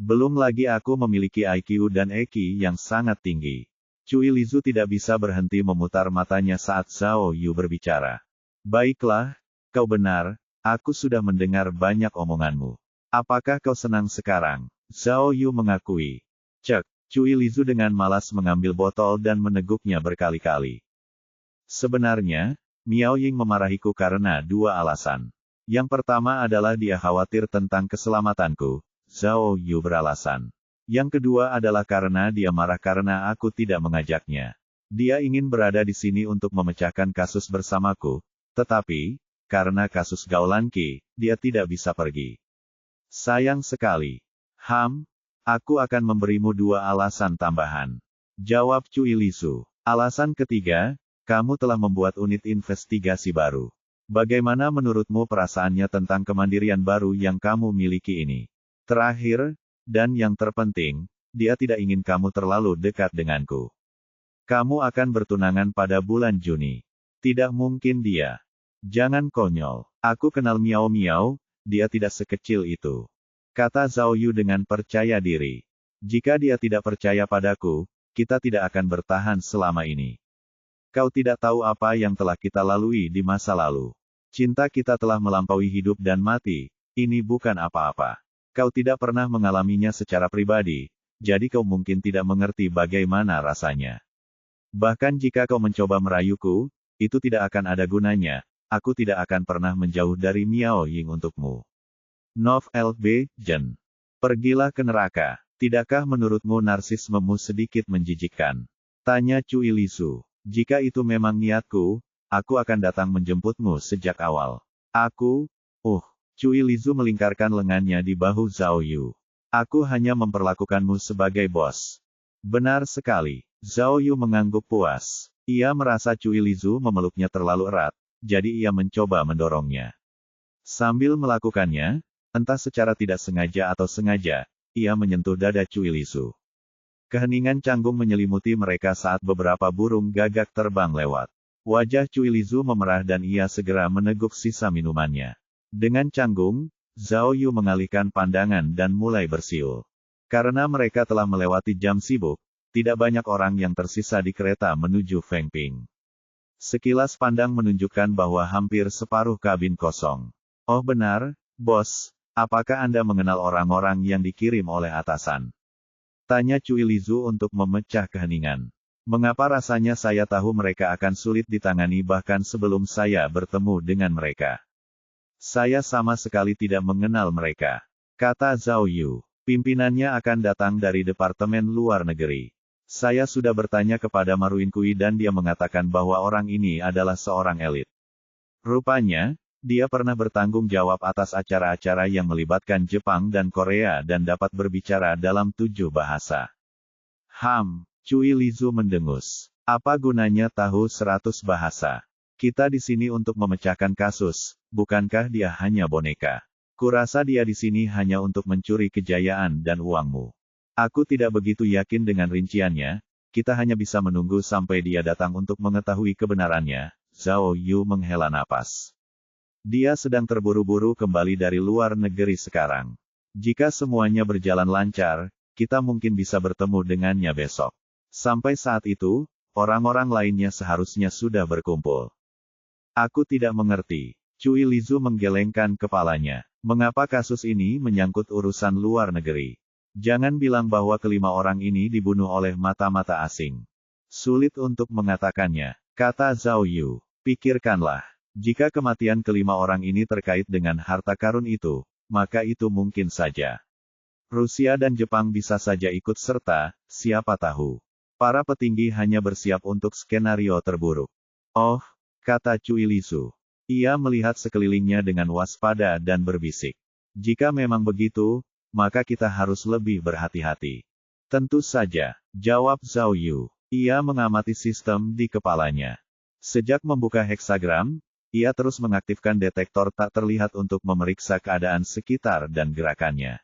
A: Belum lagi aku memiliki IQ dan EQ yang sangat tinggi. Cui Lizu tidak bisa berhenti memutar matanya saat Zhao Yu berbicara. Baiklah, kau benar. Aku sudah mendengar banyak omonganmu. Apakah kau senang sekarang? Zhao Yu mengakui. Cek, Cui Lizu dengan malas mengambil botol dan meneguknya berkali-kali. Sebenarnya, Miao Ying memarahiku karena dua alasan. Yang pertama adalah dia khawatir tentang keselamatanku, Zhao Yu beralasan. Yang kedua adalah karena dia marah karena aku tidak mengajaknya. Dia ingin berada di sini untuk memecahkan kasus bersamaku, tetapi, karena kasus Gaulan Qi, dia tidak bisa pergi. Sayang sekali. Aku akan memberimu dua alasan tambahan. Jawab Cui Lizu. Alasan ketiga, kamu telah membuat unit investigasi baru. Bagaimana menurutmu perasaannya tentang kemandirian baru yang kamu miliki ini? Terakhir, dan yang terpenting, dia tidak ingin kamu terlalu dekat denganku. Kamu akan bertunangan pada bulan Juni. Tidak mungkin dia. Jangan konyol. Aku kenal Miao Miao, dia tidak sekecil itu. Kata Zhao Yu dengan percaya diri. Jika dia tidak percaya padaku, kita tidak akan bertahan selama ini. Kau tidak tahu apa yang telah kita lalui di masa lalu. Cinta kita telah melampaui hidup dan mati, Ini bukan apa-apa. Kau tidak pernah mengalaminya secara pribadi, jadi kau mungkin tidak mengerti bagaimana rasanya. Bahkan jika kau mencoba merayuku, itu tidak akan ada gunanya, aku tidak akan pernah menjauh dari Miao Ying untukmu. Nov L.B. Jen. Pergilah ke neraka. Tidakkah menurutmu narsismemu sedikit menjijikkan? Tanya Cui Lisu. Jika itu memang niatku, aku akan datang menjemputmu sejak awal. Aku, Cui Lisu melingkarkan lengannya di bahu Zhao Yu. Aku hanya memperlakukanmu sebagai bos. Benar sekali. Zhao Yu mengangguk puas. Ia merasa Cui Lisu memeluknya terlalu erat, jadi ia mencoba mendorongnya. Sambil melakukannya, entah secara tidak sengaja atau sengaja, ia menyentuh dada Cui Lisu. Keheningan canggung menyelimuti mereka saat beberapa burung gagak terbang lewat. Wajah Cui Lisu memerah dan ia segera meneguk sisa minumannya. Dengan canggung, Zhao Yu mengalihkan pandangan dan mulai bersiul. Karena mereka telah melewati jam sibuk, tidak banyak orang yang tersisa di kereta menuju Feng Ping. Sekilas pandang menunjukkan bahwa hampir separuh kabin kosong. Oh benar, bos, apakah Anda mengenal orang-orang yang dikirim oleh atasan? Tanya Cui Lisu untuk memecah keheningan. Mengapa rasanya saya tahu mereka akan sulit ditangani bahkan sebelum saya bertemu dengan mereka? Saya sama sekali tidak mengenal mereka. Kata Zhao Yu. Pimpinannya akan datang dari Departemen Luar Negeri. Saya sudah bertanya kepada Maruin Kui dan dia mengatakan bahwa orang ini adalah seorang elit. Rupanya, dia pernah bertanggung jawab atas acara-acara yang melibatkan Jepang dan Korea dan dapat berbicara dalam 7 bahasa. Cui Lisu mendengus. Apa gunanya tahu 100 bahasa? Kita di sini untuk memecahkan kasus, bukankah dia hanya boneka? Kurasa dia di sini hanya untuk mencuri kejayaan dan uangmu. Aku tidak begitu yakin dengan rinciannya, kita hanya bisa menunggu sampai dia datang untuk mengetahui kebenarannya. Zhao Yu menghela napas. Dia sedang terburu-buru kembali dari luar negeri sekarang. Jika semuanya berjalan lancar, kita mungkin bisa bertemu dengannya besok. Sampai saat itu, orang-orang lainnya seharusnya sudah berkumpul. Aku tidak mengerti. Cui Lisu menggelengkan kepalanya. Mengapa kasus ini menyangkut urusan luar negeri? Jangan bilang bahwa kelima orang ini dibunuh oleh mata-mata asing. Sulit untuk mengatakannya, kata Zhao Yu. Pikirkanlah, jika kematian kelima orang ini terkait dengan harta karun itu, maka itu mungkin saja. Rusia dan Jepang bisa saja ikut serta, siapa tahu. Para petinggi hanya bersiap untuk skenario terburuk. Oh, kata Cui Lisu. Ia melihat sekelilingnya dengan waspada dan berbisik. Jika memang begitu, maka kita harus lebih berhati-hati. Tentu saja, jawab Zhao Yu. Ia mengamati sistem di kepalanya. Sejak membuka heksagram, ia terus mengaktifkan detektor tak terlihat untuk memeriksa keadaan sekitar dan gerakannya.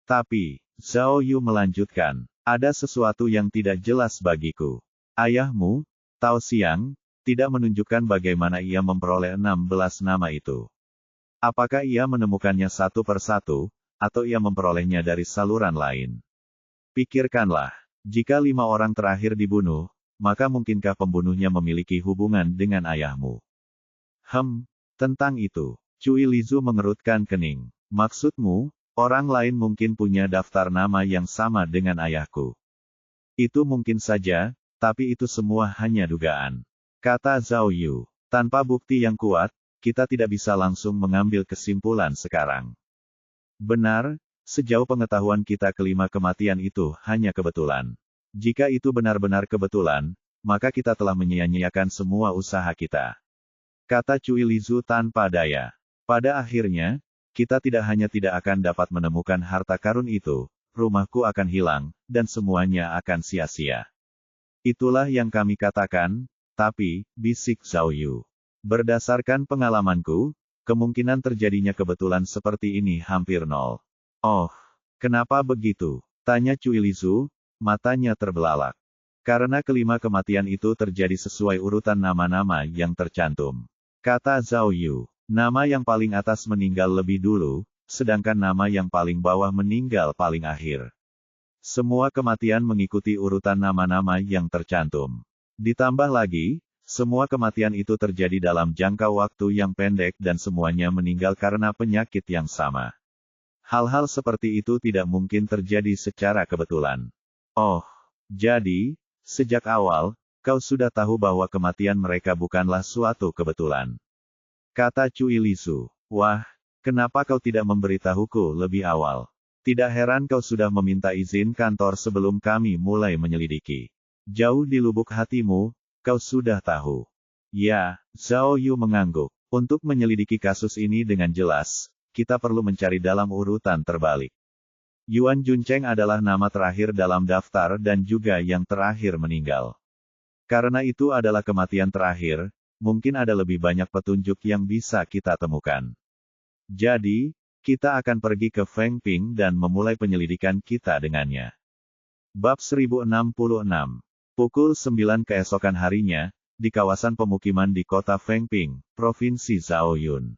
A: Tapi, Zhao Yu melanjutkan, ada sesuatu yang tidak jelas bagiku. Ayahmu, Tao Xiang, tidak menunjukkan bagaimana ia memperoleh 16 nama itu. Apakah ia menemukannya satu persatu, atau ia memperolehnya dari saluran lain? Pikirkanlah, jika 5 orang terakhir dibunuh, maka mungkinkah pembunuhnya memiliki hubungan dengan ayahmu? Tentang itu, Cui Lisu mengerutkan kening. Maksudmu, orang lain mungkin punya daftar nama yang sama dengan ayahku. Itu mungkin saja, tapi itu semua hanya dugaan. Kata Zhao Yu, tanpa bukti yang kuat, kita tidak bisa langsung mengambil kesimpulan sekarang. Benar, sejauh pengetahuan kita kelima kematian itu hanya kebetulan. Jika itu benar-benar kebetulan, maka kita telah menyia-nyiakan semua usaha kita. Kata Cui Lisu tanpa daya. Pada akhirnya, kita tidak hanya tidak akan dapat menemukan harta karun itu, rumahku akan hilang, dan semuanya akan sia-sia. Itulah yang kami katakan. Tapi, bisik Zhao Yu. Berdasarkan pengalamanku, kemungkinan terjadinya kebetulan seperti ini hampir nol. Oh, kenapa begitu? Tanya Cui Lisu, matanya terbelalak. Karena kelima kematian itu terjadi sesuai urutan nama-nama yang tercantum. Kata Zhao Yu, nama yang paling atas meninggal lebih dulu, sedangkan nama yang paling bawah meninggal paling akhir. Semua kematian mengikuti urutan nama-nama yang tercantum. Ditambah lagi, Semua kematian itu terjadi dalam jangka waktu yang pendek dan semuanya meninggal karena penyakit yang sama. Hal-hal seperti itu tidak mungkin terjadi secara kebetulan. Oh, jadi, sejak awal, kau sudah tahu bahwa kematian mereka bukanlah suatu kebetulan. Kata Cui Lisu. Wah, kenapa kau tidak memberitahuku lebih awal? Tidak heran kau sudah meminta izin kantor sebelum kami mulai menyelidiki. Jauh di lubuk hatimu, kau sudah tahu. Ya, Zhao Yu mengangguk. Untuk menyelidiki kasus ini dengan jelas, kita perlu mencari dalam urutan terbalik. Yuan Juncheng adalah nama terakhir dalam daftar dan juga yang terakhir meninggal. Karena itu adalah kematian terakhir, mungkin ada lebih banyak petunjuk yang bisa kita temukan. Jadi, kita akan pergi ke Feng Ping dan memulai penyelidikan kita dengannya. Bab 1066. Pukul 9 keesokan harinya, di kawasan pemukiman di kota Feng Ping, Provinsi Zhaoyun.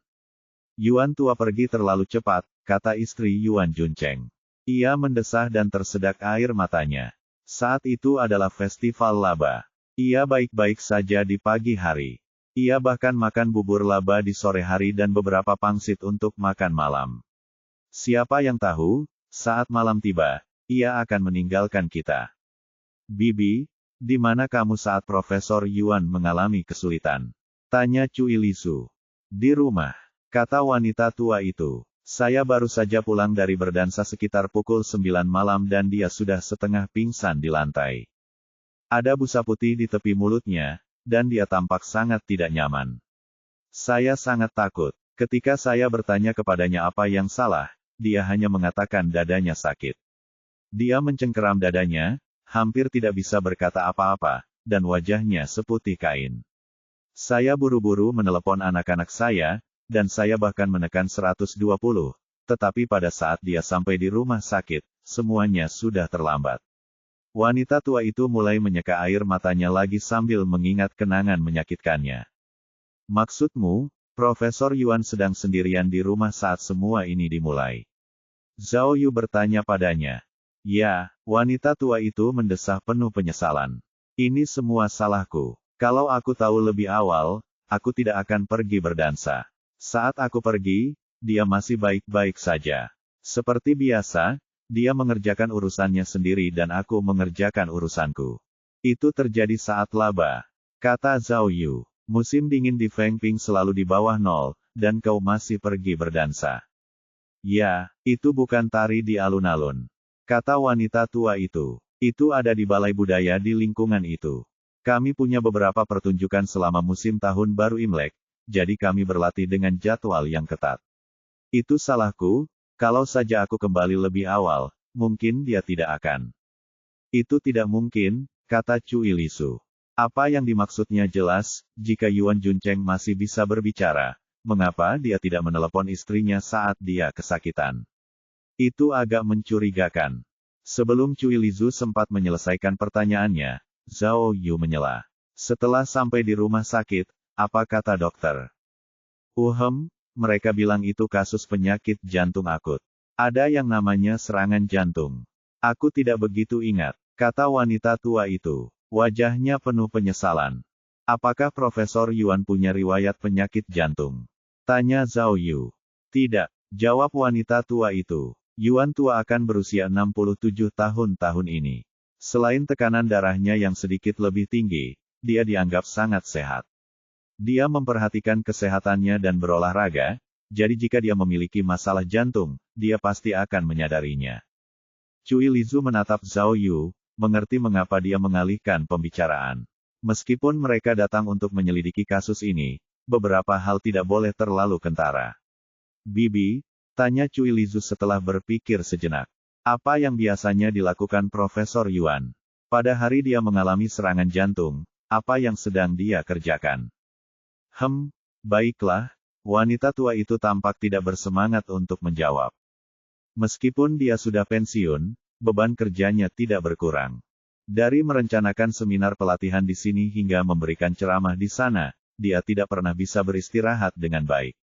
A: Yuan tua pergi terlalu cepat, kata istri Yuan Juncheng. Ia mendesah dan tersedak air matanya. Saat itu adalah festival laba. Ia baik-baik saja di pagi hari. Ia bahkan makan bubur laba di sore hari dan beberapa pangsit untuk makan malam. Siapa yang tahu, saat malam tiba, ia akan meninggalkan kita. Bibi, di mana kamu saat Profesor Yuan mengalami kesulitan? Tanya Cui Lisu. Di rumah, kata wanita tua itu. Saya baru saja pulang dari berdansa sekitar pukul 9 malam dan dia sudah setengah pingsan di lantai. Ada busa putih di tepi mulutnya, dan dia tampak sangat tidak nyaman. Saya sangat takut. Ketika saya bertanya kepadanya apa yang salah, dia hanya mengatakan dadanya sakit. Dia mencengkeram dadanya, hampir tidak bisa berkata apa-apa, dan wajahnya seputih kain. Saya buru-buru menelepon anak-anak saya, dan saya bahkan menekan 120, tetapi pada saat dia sampai di rumah sakit, semuanya sudah terlambat. Wanita tua itu mulai menyeka air matanya lagi sambil mengingat kenangan menyakitkannya. Maksudmu, Profesor Yuan sedang sendirian di rumah saat semua ini dimulai? Zhao Yu bertanya padanya. Ya, wanita tua itu mendesah penuh penyesalan. Ini semua salahku. Kalau aku tahu lebih awal, aku tidak akan pergi berdansa. Saat aku pergi, dia masih baik-baik saja. Seperti biasa, dia mengerjakan urusannya sendiri dan aku mengerjakan urusanku. Itu terjadi saat laba. Kata Zhao Yu. Musim dingin di Feng Ping selalu di bawah nol, dan kau masih pergi berdansa. Ya, itu bukan tari di alun-alun. Kata wanita tua itu. Itu ada di balai budaya di lingkungan itu. Kami punya beberapa pertunjukan selama musim tahun baru Imlek, jadi kami berlatih dengan jadwal yang ketat. Itu salahku, kalau saja aku kembali lebih awal, mungkin dia tidak akan. Itu tidak mungkin, kata Cui Lisu. Apa yang dimaksudnya jelas, jika Yuan Juncheng masih bisa berbicara, mengapa dia tidak menelepon istrinya saat dia kesakitan? Itu agak mencurigakan. Sebelum Cui Lisu sempat menyelesaikan pertanyaannya, Zhao Yu menyela. Setelah sampai di rumah sakit, apa kata dokter? Mereka bilang itu kasus penyakit jantung akut. Ada yang namanya serangan jantung. Aku tidak begitu ingat, kata wanita tua itu. Wajahnya penuh penyesalan. Apakah Profesor Yuan punya riwayat penyakit jantung? Tanya Zhao Yu. Tidak, jawab wanita tua itu. Yuan tua akan berusia 67 tahun ini. Selain tekanan darahnya yang sedikit lebih tinggi, dia dianggap sangat sehat. Dia memperhatikan kesehatannya dan berolahraga, jadi jika dia memiliki masalah jantung, dia pasti akan menyadarinya. Cui Lisu menatap Zhao Yu, mengerti mengapa dia mengalihkan pembicaraan. Meskipun mereka datang untuk menyelidiki kasus ini, beberapa hal tidak boleh terlalu kentara. Bibi, tanya Cui Lisu setelah berpikir sejenak. Apa yang biasanya dilakukan Profesor Yuan? Pada hari dia mengalami serangan jantung, apa yang sedang dia kerjakan? Baiklah, wanita tua itu tampak tidak bersemangat untuk menjawab. Meskipun dia sudah pensiun, beban kerjanya tidak berkurang. Dari merencanakan seminar pelatihan di sini hingga memberikan ceramah di sana, dia tidak pernah bisa beristirahat dengan baik.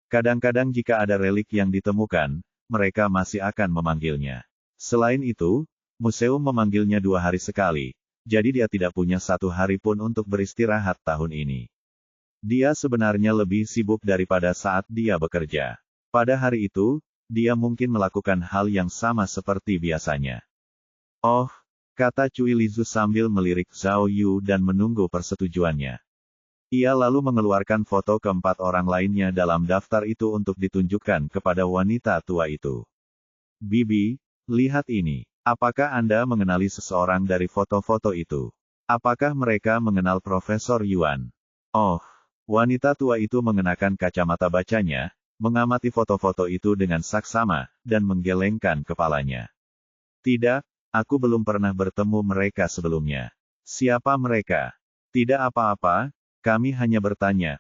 A: Kadang-kadang jika ada relik yang ditemukan, mereka masih akan memanggilnya. Selain itu, museum memanggilnya 2 hari sekali, jadi dia tidak punya satu hari pun untuk beristirahat tahun ini. Dia sebenarnya lebih sibuk daripada saat dia bekerja. Pada hari itu, dia mungkin melakukan hal yang sama seperti biasanya. Oh, kata Cui Lizu sambil melirik Zhao Yu dan menunggu persetujuannya. Ia lalu mengeluarkan foto keempat orang lainnya dalam daftar itu untuk ditunjukkan kepada wanita tua itu. Bibi, lihat ini. Apakah Anda mengenali seseorang dari foto-foto itu? Apakah mereka mengenal Profesor Yuan? Oh. Wanita tua itu mengenakan kacamata bacanya, mengamati foto-foto itu dengan saksama, dan menggelengkan kepalanya. Tidak, aku belum pernah bertemu mereka sebelumnya. Siapa mereka? Tidak apa-apa, kami hanya bertanya,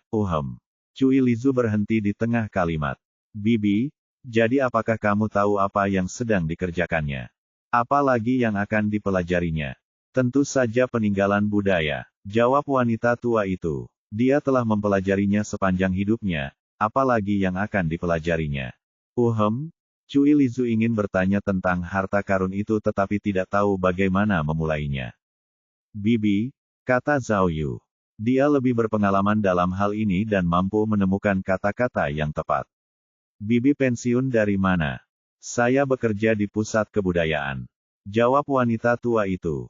A: Cui Lizu berhenti di tengah kalimat. Bibi, jadi apakah kamu tahu apa yang sedang dikerjakannya? Apa lagi yang akan dipelajarinya? Tentu saja peninggalan budaya, jawab wanita tua itu. Dia telah mempelajarinya sepanjang hidupnya, apalagi yang akan dipelajarinya. Cui Lizu ingin bertanya tentang harta karun itu tetapi tidak tahu bagaimana memulainya. Bibi, kata Zhao Yu. Dia lebih berpengalaman dalam hal ini dan mampu menemukan kata-kata yang tepat. Bibi pensiun dari mana? Saya bekerja di pusat kebudayaan. Jawab wanita tua itu.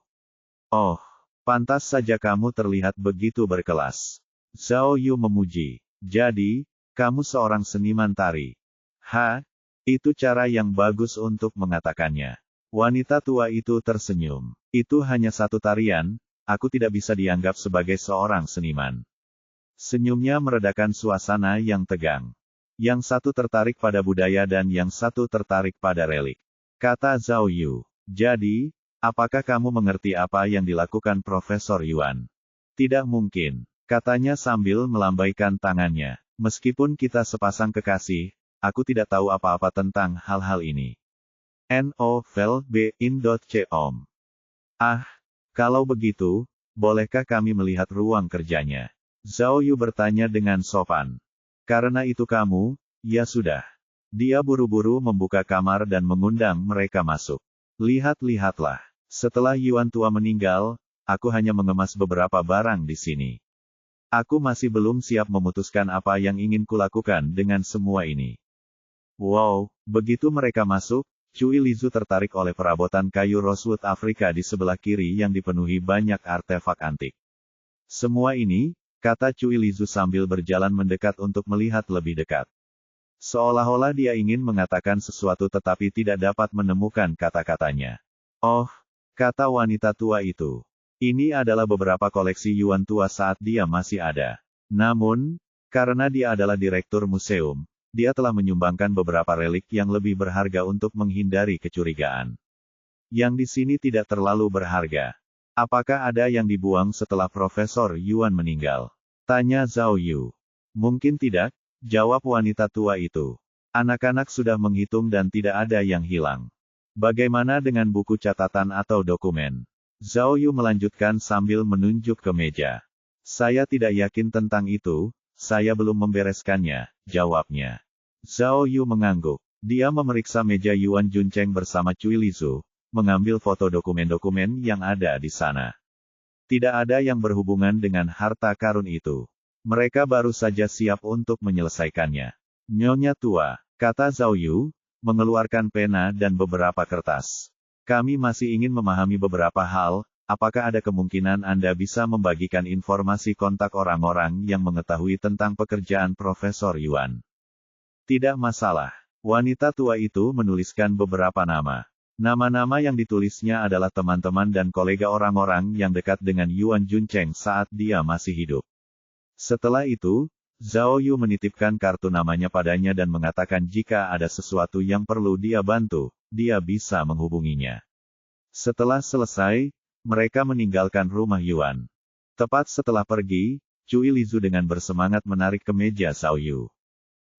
A: Oh, pantas saja kamu terlihat begitu berkelas. Zhao Yu memuji. Jadi, kamu seorang seniman tari. Itu cara yang bagus untuk mengatakannya. Wanita tua itu tersenyum. Itu hanya satu tarian, aku tidak bisa dianggap sebagai seorang seniman. Senyumnya meredakan suasana yang tegang. Yang satu tertarik pada budaya dan yang satu tertarik pada relik. Kata Zhao Yu. Jadi, apakah kamu mengerti apa yang dilakukan Profesor Yuan? Tidak mungkin. Katanya sambil melambaikan tangannya. Meskipun kita sepasang kekasih, aku tidak tahu apa-apa tentang hal-hal ini. Novel.in.com. Kalau begitu, bolehkah kami melihat ruang kerjanya? Zhao Yu bertanya dengan sopan. Karena itu kamu, ya sudah. Dia buru-buru membuka kamar dan mengundang mereka masuk. Lihat-lihatlah. Setelah Yuan tua meninggal, aku hanya mengemas beberapa barang di sini. Aku masih belum siap memutuskan apa yang ingin kulakukan dengan semua ini. Wow, begitu mereka masuk, Cui Lizu tertarik oleh perabotan kayu rosewood Afrika di sebelah kiri yang dipenuhi banyak artefak antik. Semua ini, kata Cui Lizu sambil berjalan mendekat untuk melihat lebih dekat. Seolah-olah dia ingin mengatakan sesuatu tetapi tidak dapat menemukan kata-katanya. Oh, kata wanita tua itu. Ini adalah beberapa koleksi Yuan tua saat dia masih ada. Namun, karena dia adalah direktur museum, dia telah menyumbangkan beberapa relik yang lebih berharga untuk menghindari kecurigaan. Yang di sini tidak terlalu berharga. Apakah ada yang dibuang setelah Profesor Yuan meninggal? Tanya Zhao Yu. Mungkin tidak, jawab wanita tua itu. Anak-anak sudah menghitung dan tidak ada yang hilang. Bagaimana dengan buku catatan atau dokumen? Zhao Yu melanjutkan sambil menunjuk ke meja. Saya tidak yakin tentang itu, saya belum membereskannya, jawabnya. Zhao Yu mengangguk. Dia memeriksa meja Yuan Juncheng bersama Cui Lizu, mengambil foto dokumen-dokumen yang ada di sana. Tidak ada yang berhubungan dengan harta karun itu. Mereka baru saja siap untuk menyelesaikannya. Nyonya tua, kata Zhao Yu, mengeluarkan pena dan beberapa kertas. Kami masih ingin memahami beberapa hal, apakah ada kemungkinan Anda bisa membagikan informasi kontak orang-orang yang mengetahui tentang pekerjaan Profesor Yuan? Tidak masalah. Wanita tua itu menuliskan beberapa nama. Nama-nama yang ditulisnya adalah teman-teman dan kolega orang-orang yang dekat dengan Yuan Juncheng saat dia masih hidup. Setelah itu, Zhao Yu menitipkan kartu namanya padanya dan mengatakan jika ada sesuatu yang perlu dia bantu, dia bisa menghubunginya. Setelah selesai, mereka meninggalkan rumah Yuan. Tepat setelah pergi, Cui Lizu dengan bersemangat menarik ke meja Zhao Yu.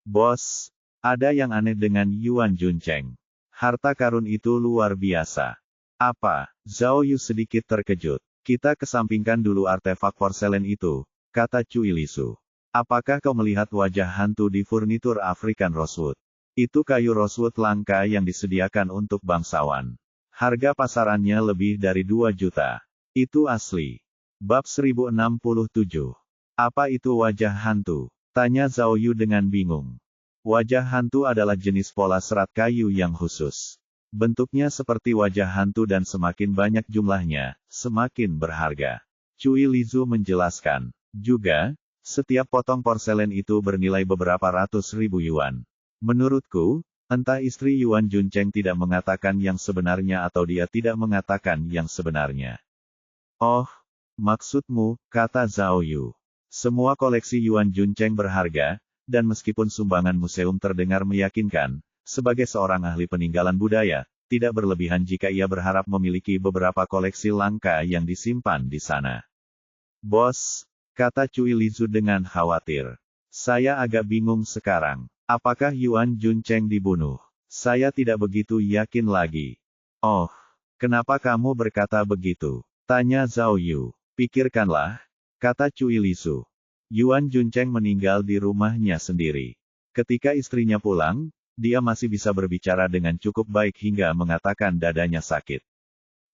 A: Bos, ada yang aneh dengan Yuan Juncheng. Harta karun itu luar biasa. Apa? Zhao Yu sedikit terkejut. Kita kesampingkan dulu artefak porselen itu, kata Cui Lizu. Apakah kau melihat wajah hantu di furnitur African Rosewood? Itu kayu rosewood langka yang disediakan untuk bangsawan. Harga pasarannya lebih dari 2 juta. Itu asli. Bab 1067. Apa itu wajah hantu? Tanya Zhao Yu dengan bingung. Wajah hantu adalah jenis pola serat kayu yang khusus. Bentuknya seperti wajah hantu dan semakin banyak jumlahnya, semakin berharga. Cui Lizu menjelaskan. Juga, setiap potong porselen itu bernilai beberapa ratus ribu yuan. Menurutku, entah istri Yuan Juncheng tidak mengatakan yang sebenarnya atau dia tidak mengatakan yang sebenarnya. Oh, maksudmu, kata Zhao Yu. Semua koleksi Yuan Juncheng berharga, dan meskipun sumbangan museum terdengar meyakinkan, sebagai seorang ahli peninggalan budaya, tidak berlebihan jika ia berharap memiliki beberapa koleksi langka yang disimpan di sana. Bos, kata Cui Lizu dengan khawatir. Saya agak bingung sekarang. Apakah Yuan Juncheng dibunuh? Saya tidak begitu yakin lagi. Oh, kenapa kamu berkata begitu? Tanya Zhao Yu. Pikirkanlah, kata Cui Lizu. Yuan Juncheng meninggal di rumahnya sendiri. Ketika istrinya pulang, dia masih bisa berbicara dengan cukup baik hingga mengatakan dadanya sakit.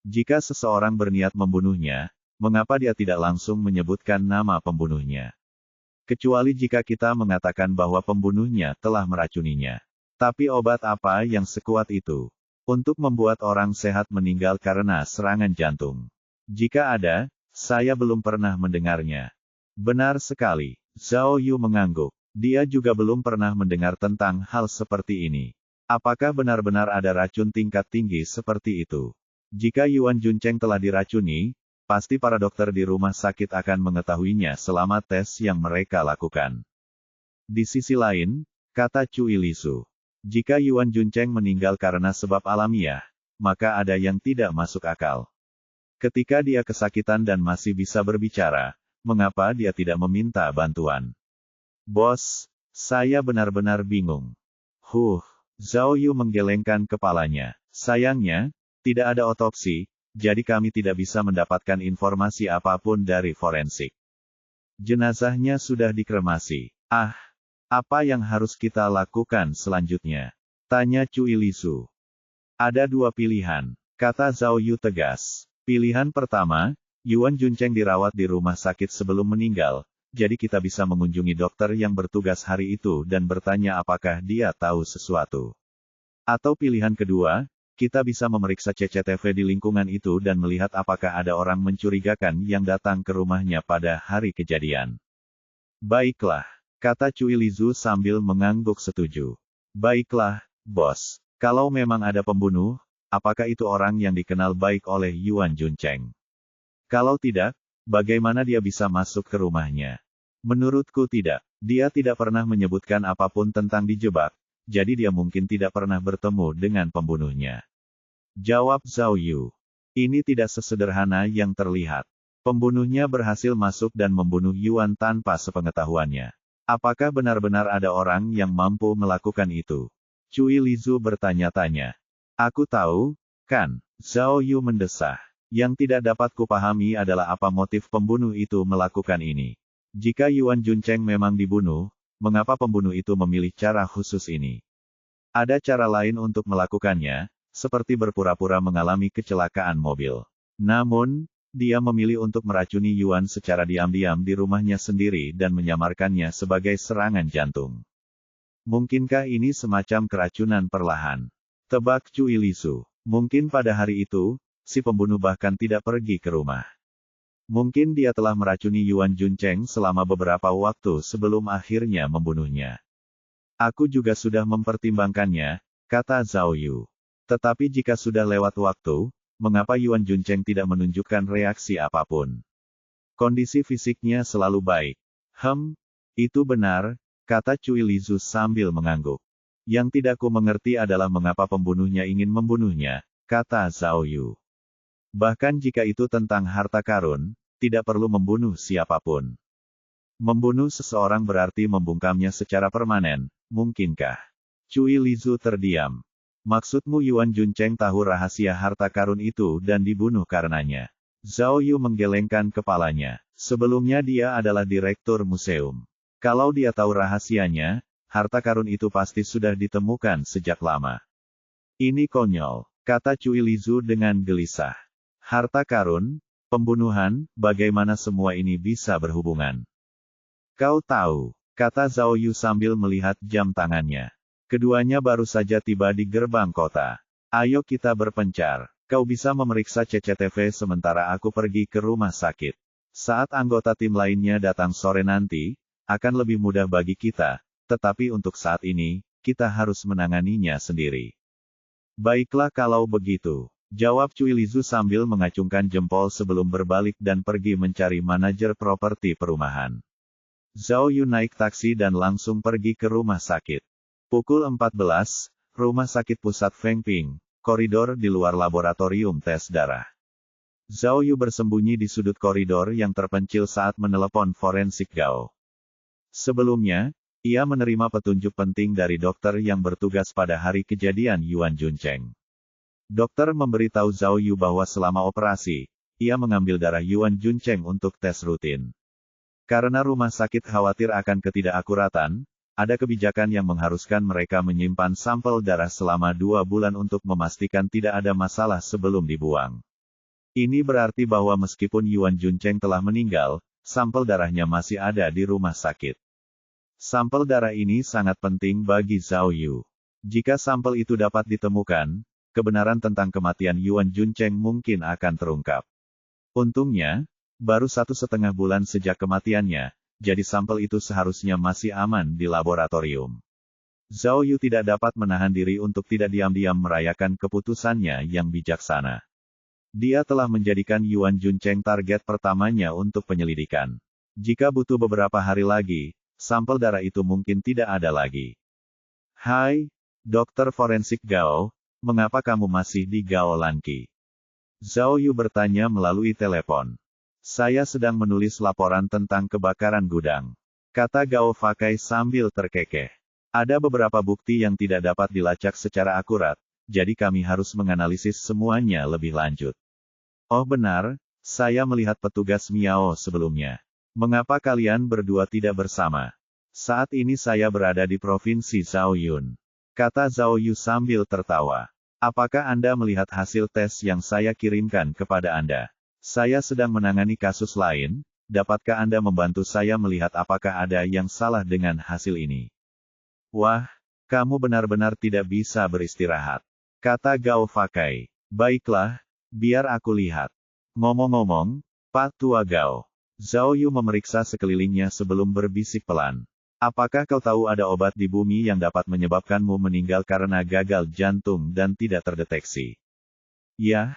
A: Jika seseorang berniat membunuhnya, mengapa dia tidak langsung menyebutkan nama pembunuhnya? Kecuali jika kita mengatakan bahwa pembunuhnya telah meracuninya. Tapi obat apa yang sekuat itu? Untuk membuat orang sehat meninggal karena serangan jantung. Jika ada, saya belum pernah mendengarnya. Benar sekali, Zhao Yu mengangguk. Dia juga belum pernah mendengar tentang hal seperti ini. Apakah benar-benar ada racun tingkat tinggi seperti itu? Jika Yuan Juncheng telah diracuni, pasti para dokter di rumah sakit akan mengetahuinya selama tes yang mereka lakukan. Di sisi lain, kata Cui Lizu, jika Yuan Juncheng meninggal karena sebab alamiah, maka ada yang tidak masuk akal. Ketika dia kesakitan dan masih bisa berbicara, mengapa dia tidak meminta bantuan? Bos, saya benar-benar bingung. Zhao Yu menggelengkan kepalanya. Sayangnya, tidak ada otopsi, jadi kami tidak bisa mendapatkan informasi apapun dari forensik. Jenazahnya sudah dikremasi. Apa yang harus kita lakukan selanjutnya? Tanya Cui Lizu. Ada dua pilihan, kata Zhao Yu tegas. Pilihan pertama, Yuan Juncheng dirawat di rumah sakit sebelum meninggal, jadi kita bisa mengunjungi dokter yang bertugas hari itu dan bertanya apakah dia tahu sesuatu. Atau pilihan kedua, kita bisa memeriksa CCTV di lingkungan itu dan melihat apakah ada orang mencurigakan yang datang ke rumahnya pada hari kejadian. Baiklah, kata Cui Lizu sambil mengangguk setuju. Baiklah, bos. Kalau memang ada pembunuh, apakah itu orang yang dikenal baik oleh Yuan Juncheng? Kalau tidak, bagaimana dia bisa masuk ke rumahnya? Menurutku tidak. Dia tidak pernah menyebutkan apapun tentang dijebak, jadi dia mungkin tidak pernah bertemu dengan pembunuhnya. Jawab Zhao Yu. Ini tidak sesederhana yang terlihat. Pembunuhnya berhasil masuk dan membunuh Yuan tanpa sepengetahuannya. Apakah benar-benar ada orang yang mampu melakukan itu? Cui Lizu bertanya-tanya. Aku tahu, kan? Zhao Yu mendesah. Yang tidak dapat kupahami adalah apa motif pembunuh itu melakukan ini. Jika Yuan Juncheng memang dibunuh, mengapa pembunuh itu memilih cara khusus ini? Ada cara lain untuk melakukannya, seperti berpura-pura mengalami kecelakaan mobil. Namun, dia memilih untuk meracuni Yuan secara diam-diam di rumahnya sendiri dan menyamarkannya sebagai serangan jantung. Mungkinkah ini semacam keracunan perlahan? Tebak Cui Lizu. Mungkin pada hari itu, si pembunuh bahkan tidak pergi ke rumah. Mungkin dia telah meracuni Yuan Juncheng selama beberapa waktu sebelum akhirnya membunuhnya. Aku juga sudah mempertimbangkannya, kata Zhao Yu. Tetapi jika sudah lewat waktu, mengapa Yuan Juncheng tidak menunjukkan reaksi apapun? Kondisi fisiknya selalu baik. Itu benar, kata Cui Lizu sambil mengangguk. Yang tidak ku mengerti adalah mengapa pembunuhnya ingin membunuhnya, kata Zhao Yu. Bahkan jika itu tentang harta karun, tidak perlu membunuh siapapun. Membunuh seseorang berarti membungkamnya secara permanen, mungkinkah? Cui Lizu terdiam. Maksudmu Yuan Juncheng tahu rahasia harta karun itu dan dibunuh karenanya? Zhao Yu menggelengkan kepalanya. Sebelumnya dia adalah direktur museum. Kalau dia tahu rahasianya, harta karun itu pasti sudah ditemukan sejak lama. Ini konyol, kata Cui Lizu dengan gelisah. Harta karun? Pembunuhan, bagaimana semua ini bisa berhubungan? Kau tahu, kata Zhao Yu sambil melihat jam tangannya. Keduanya baru saja tiba di gerbang kota. Ayo kita berpencar. Kau bisa memeriksa CCTV sementara aku pergi ke rumah sakit. Saat anggota tim lainnya datang sore nanti, akan lebih mudah bagi kita, tetapi untuk saat ini, kita harus menanganinya sendiri. Baiklah kalau begitu, jawab Cui Lizu sambil mengacungkan jempol sebelum berbalik dan pergi mencari manajer properti perumahan. Zhao Yu naik taksi dan langsung pergi ke rumah sakit. Pukul 14, Rumah Sakit Pusat Fengping, koridor di luar laboratorium tes darah. Zhao Yu bersembunyi di sudut koridor yang terpencil saat menelepon forensik Gao. Sebelumnya, ia menerima petunjuk penting dari dokter yang bertugas pada hari kejadian Yuan Juncheng. Dokter memberitahu Zhao Yu bahwa selama operasi, ia mengambil darah Yuan Juncheng untuk tes rutin. Karena rumah sakit khawatir akan ketidakakuratan, ada kebijakan yang mengharuskan mereka menyimpan sampel darah selama 2 bulan untuk memastikan tidak ada masalah sebelum dibuang. Ini berarti bahwa meskipun Yuan Juncheng telah meninggal, sampel darahnya masih ada di rumah sakit. Sampel darah ini sangat penting bagi Zhao Yu. Jika sampel itu dapat ditemukan, kebenaran tentang kematian Yuan Juncheng mungkin akan terungkap. Untungnya, baru 1,5 bulan sejak kematiannya, jadi sampel itu seharusnya masih aman di laboratorium. Zhao Yu tidak dapat menahan diri untuk tidak diam-diam merayakan keputusannya yang bijaksana. Dia telah menjadikan Yuan Juncheng target pertamanya untuk penyelidikan. Jika butuh beberapa hari lagi, sampel darah itu mungkin tidak ada lagi. Hai, Dokter Forensik Gao, mengapa kamu masih di Gao Lanqi? Zhao Yu bertanya melalui telepon. Saya sedang menulis laporan tentang kebakaran gudang, kata Gao Fakai sambil terkekeh. Ada beberapa bukti yang tidak dapat dilacak secara akurat, jadi kami harus menganalisis semuanya lebih lanjut. Oh benar, saya melihat petugas Miao sebelumnya. Mengapa kalian berdua tidak bersama? Saat ini saya berada di Provinsi Zhaoyun, kata Zhao Yu sambil tertawa. Apakah Anda melihat hasil tes yang saya kirimkan kepada Anda? Saya sedang menangani kasus lain, dapatkah Anda membantu saya melihat apakah ada yang salah dengan hasil ini? Wah, kamu benar-benar tidak bisa beristirahat, kata Gao Fakai. Baiklah, biar aku lihat. Ngomong-ngomong, Pak Tua Gao. Zhao Yu memeriksa sekelilingnya sebelum berbisik pelan. Apakah kau tahu ada obat di bumi yang dapat menyebabkanmu meninggal karena gagal jantung dan tidak terdeteksi? Yah.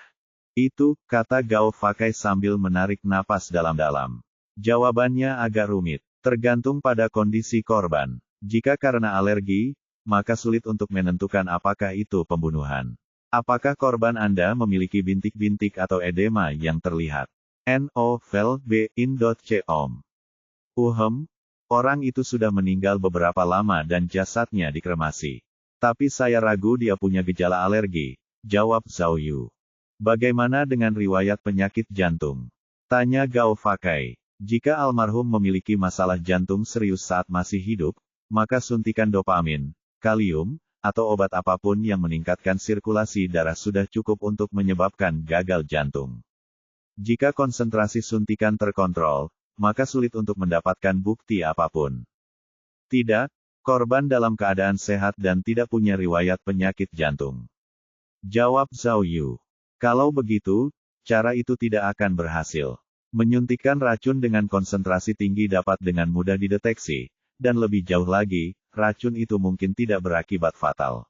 A: Itu, kata Gao Fakai sambil menarik napas dalam-dalam. Jawabannya agak rumit, tergantung pada kondisi korban. Jika karena alergi, maka sulit untuk menentukan apakah itu pembunuhan. Apakah korban Anda memiliki bintik-bintik atau edema yang terlihat? Novel B.in.com. Orang itu sudah meninggal beberapa lama dan jasadnya dikremasi. Tapi saya ragu dia punya gejala alergi, jawab Zhao Yu. Bagaimana dengan riwayat penyakit jantung? Tanya Gao Fakai. Jika almarhum memiliki masalah jantung serius saat masih hidup, maka suntikan dopamin, kalium, atau obat apapun yang meningkatkan sirkulasi darah sudah cukup untuk menyebabkan gagal jantung. Jika konsentrasi suntikan terkontrol, maka sulit untuk mendapatkan bukti apapun. Tidak, korban dalam keadaan sehat dan tidak punya riwayat penyakit jantung, jawab Zhao Yu. Kalau begitu, cara itu tidak akan berhasil. Menyuntikkan racun dengan konsentrasi tinggi dapat dengan mudah dideteksi, dan lebih jauh lagi, racun itu mungkin tidak berakibat fatal.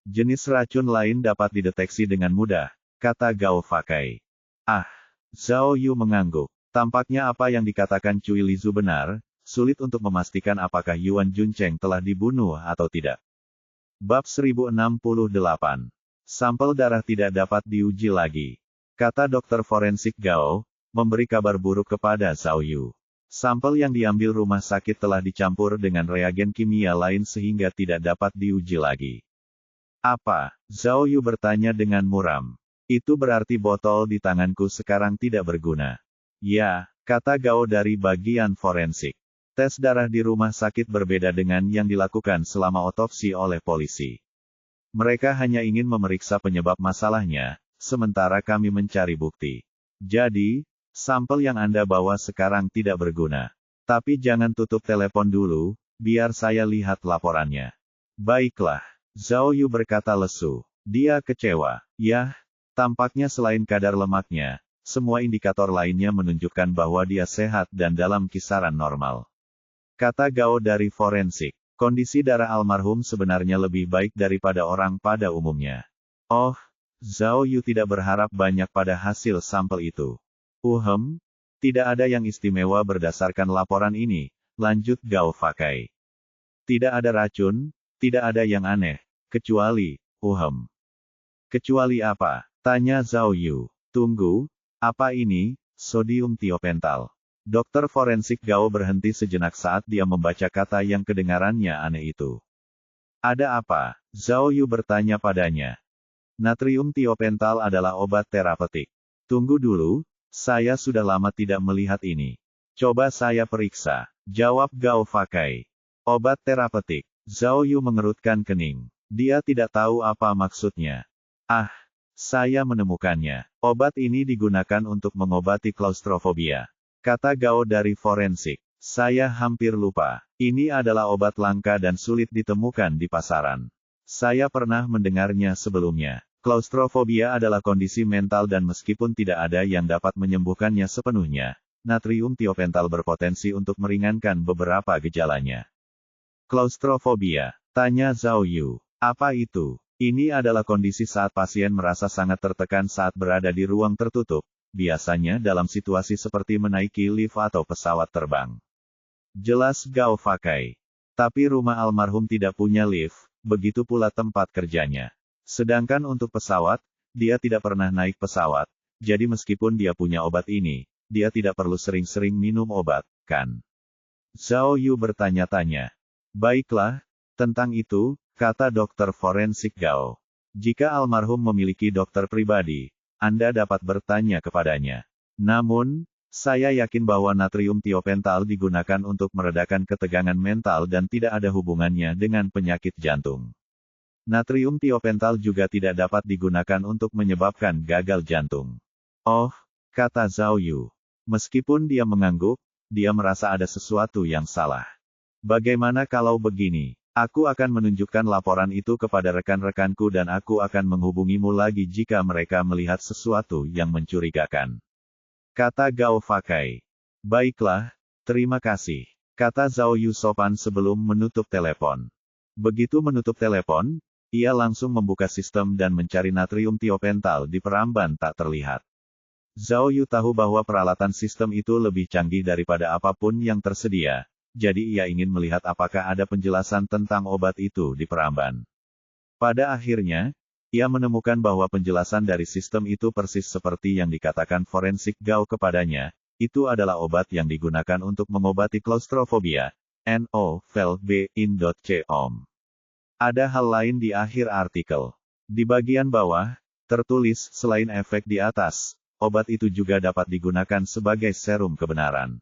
A: Jenis racun lain dapat dideteksi dengan mudah, kata Gao Fakai. Ah, Zhao Yu mengangguk. Tampaknya apa yang dikatakan Cui Lizu benar, sulit untuk memastikan apakah Yuan Juncheng telah dibunuh atau tidak. Bab 1068. Sampel darah tidak dapat diuji lagi, kata dokter forensik Gao, memberi kabar buruk kepada Zhao Yu. Sampel yang diambil rumah sakit telah dicampur dengan reagen kimia lain sehingga tidak dapat diuji lagi. Apa? Zhao Yu bertanya dengan muram. Itu berarti botol di tanganku sekarang tidak berguna. Ya, kata Gao dari bagian forensik. Tes darah di rumah sakit berbeda dengan yang dilakukan selama otopsi oleh polisi. Mereka hanya ingin memeriksa penyebab masalahnya, sementara kami mencari bukti. Jadi, Sampel yang Anda bawa sekarang tidak berguna. Tapi jangan tutup telepon dulu, biar saya lihat laporannya. Baiklah, Zhao Yu berkata lesu. Dia kecewa. Yah, tampaknya selain kadar lemaknya, semua indikator lainnya menunjukkan bahwa dia sehat dan dalam kisaran normal. Kata Gao dari forensik. Kondisi darah almarhum sebenarnya lebih baik daripada orang pada umumnya. Oh, Zhao Yu tidak berharap banyak pada hasil sampel itu. Tidak ada yang istimewa berdasarkan laporan ini, lanjut Gao Fakai. Tidak ada racun, tidak ada yang aneh, kecuali, Kecuali apa? Tanya Zhao Yu. Tunggu, apa ini, sodium tiopental? Dokter forensik Gao berhenti sejenak saat dia membaca kata yang kedengarannya aneh itu. Ada apa? Zhao Yu bertanya padanya. Natrium tiopental adalah obat terapeutik. Tunggu dulu, saya sudah lama tidak melihat ini. Coba saya periksa, jawab Gao Fakai. Obat terapeutik. Zhao Yu mengerutkan kening. Dia tidak tahu apa maksudnya. Ah, saya menemukannya. Obat ini digunakan untuk mengobati klaustrofobia. Kata Gao dari forensik. Saya hampir lupa. Ini adalah obat langka dan sulit ditemukan di pasaran. Saya pernah mendengarnya sebelumnya. Klaustrofobia adalah kondisi mental dan meskipun tidak ada yang dapat menyembuhkannya sepenuhnya, natrium tiopental berpotensi untuk meringankan beberapa gejalanya. Klaustrofobia? Tanya Zhao Yu. Apa itu? Ini adalah kondisi saat pasien merasa sangat tertekan saat berada di ruang tertutup. Biasanya dalam situasi seperti menaiki lift atau pesawat terbang. Jelas Gao Fakai. Tapi rumah almarhum tidak punya lift, begitu pula tempat kerjanya. Sedangkan untuk pesawat, dia tidak pernah naik pesawat, jadi meskipun dia punya obat ini, dia tidak perlu sering-sering minum obat, kan? Zhao Yu bertanya-tanya. Baiklah, tentang itu, kata dokter forensik Gao. Jika almarhum memiliki dokter pribadi, Anda dapat bertanya kepadanya. Namun, saya yakin bahwa natrium tiopental digunakan untuk meredakan ketegangan mental dan tidak ada hubungannya dengan penyakit jantung. Natrium tiopental juga tidak dapat digunakan untuk menyebabkan gagal jantung. Oh, kata Zhao Yu. Meskipun dia mengangguk, dia merasa ada sesuatu yang salah. Bagaimana kalau begini? Aku akan menunjukkan laporan itu kepada rekan-rekanku dan aku akan menghubungimu lagi jika mereka melihat sesuatu yang mencurigakan. Kata Gao Fakai. Baiklah, terima kasih. Kata Zhao Yu sopan sebelum menutup telepon. Begitu menutup telepon, ia langsung membuka sistem dan mencari natrium tiopental di peramban tak terlihat. Zhao Yu tahu bahwa peralatan sistem itu lebih canggih daripada apapun yang tersedia. Jadi ia ingin melihat apakah ada penjelasan tentang obat itu di peramban. Pada akhirnya, ia menemukan bahwa penjelasan dari sistem itu persis seperti yang dikatakan forensik Gao kepadanya, itu adalah obat yang digunakan untuk mengobati klaustrofobia, NO-VEL-B-IN.com. Ada hal lain di akhir artikel. Di bagian bawah, tertulis, selain efek di atas, obat itu juga dapat digunakan sebagai serum kebenaran.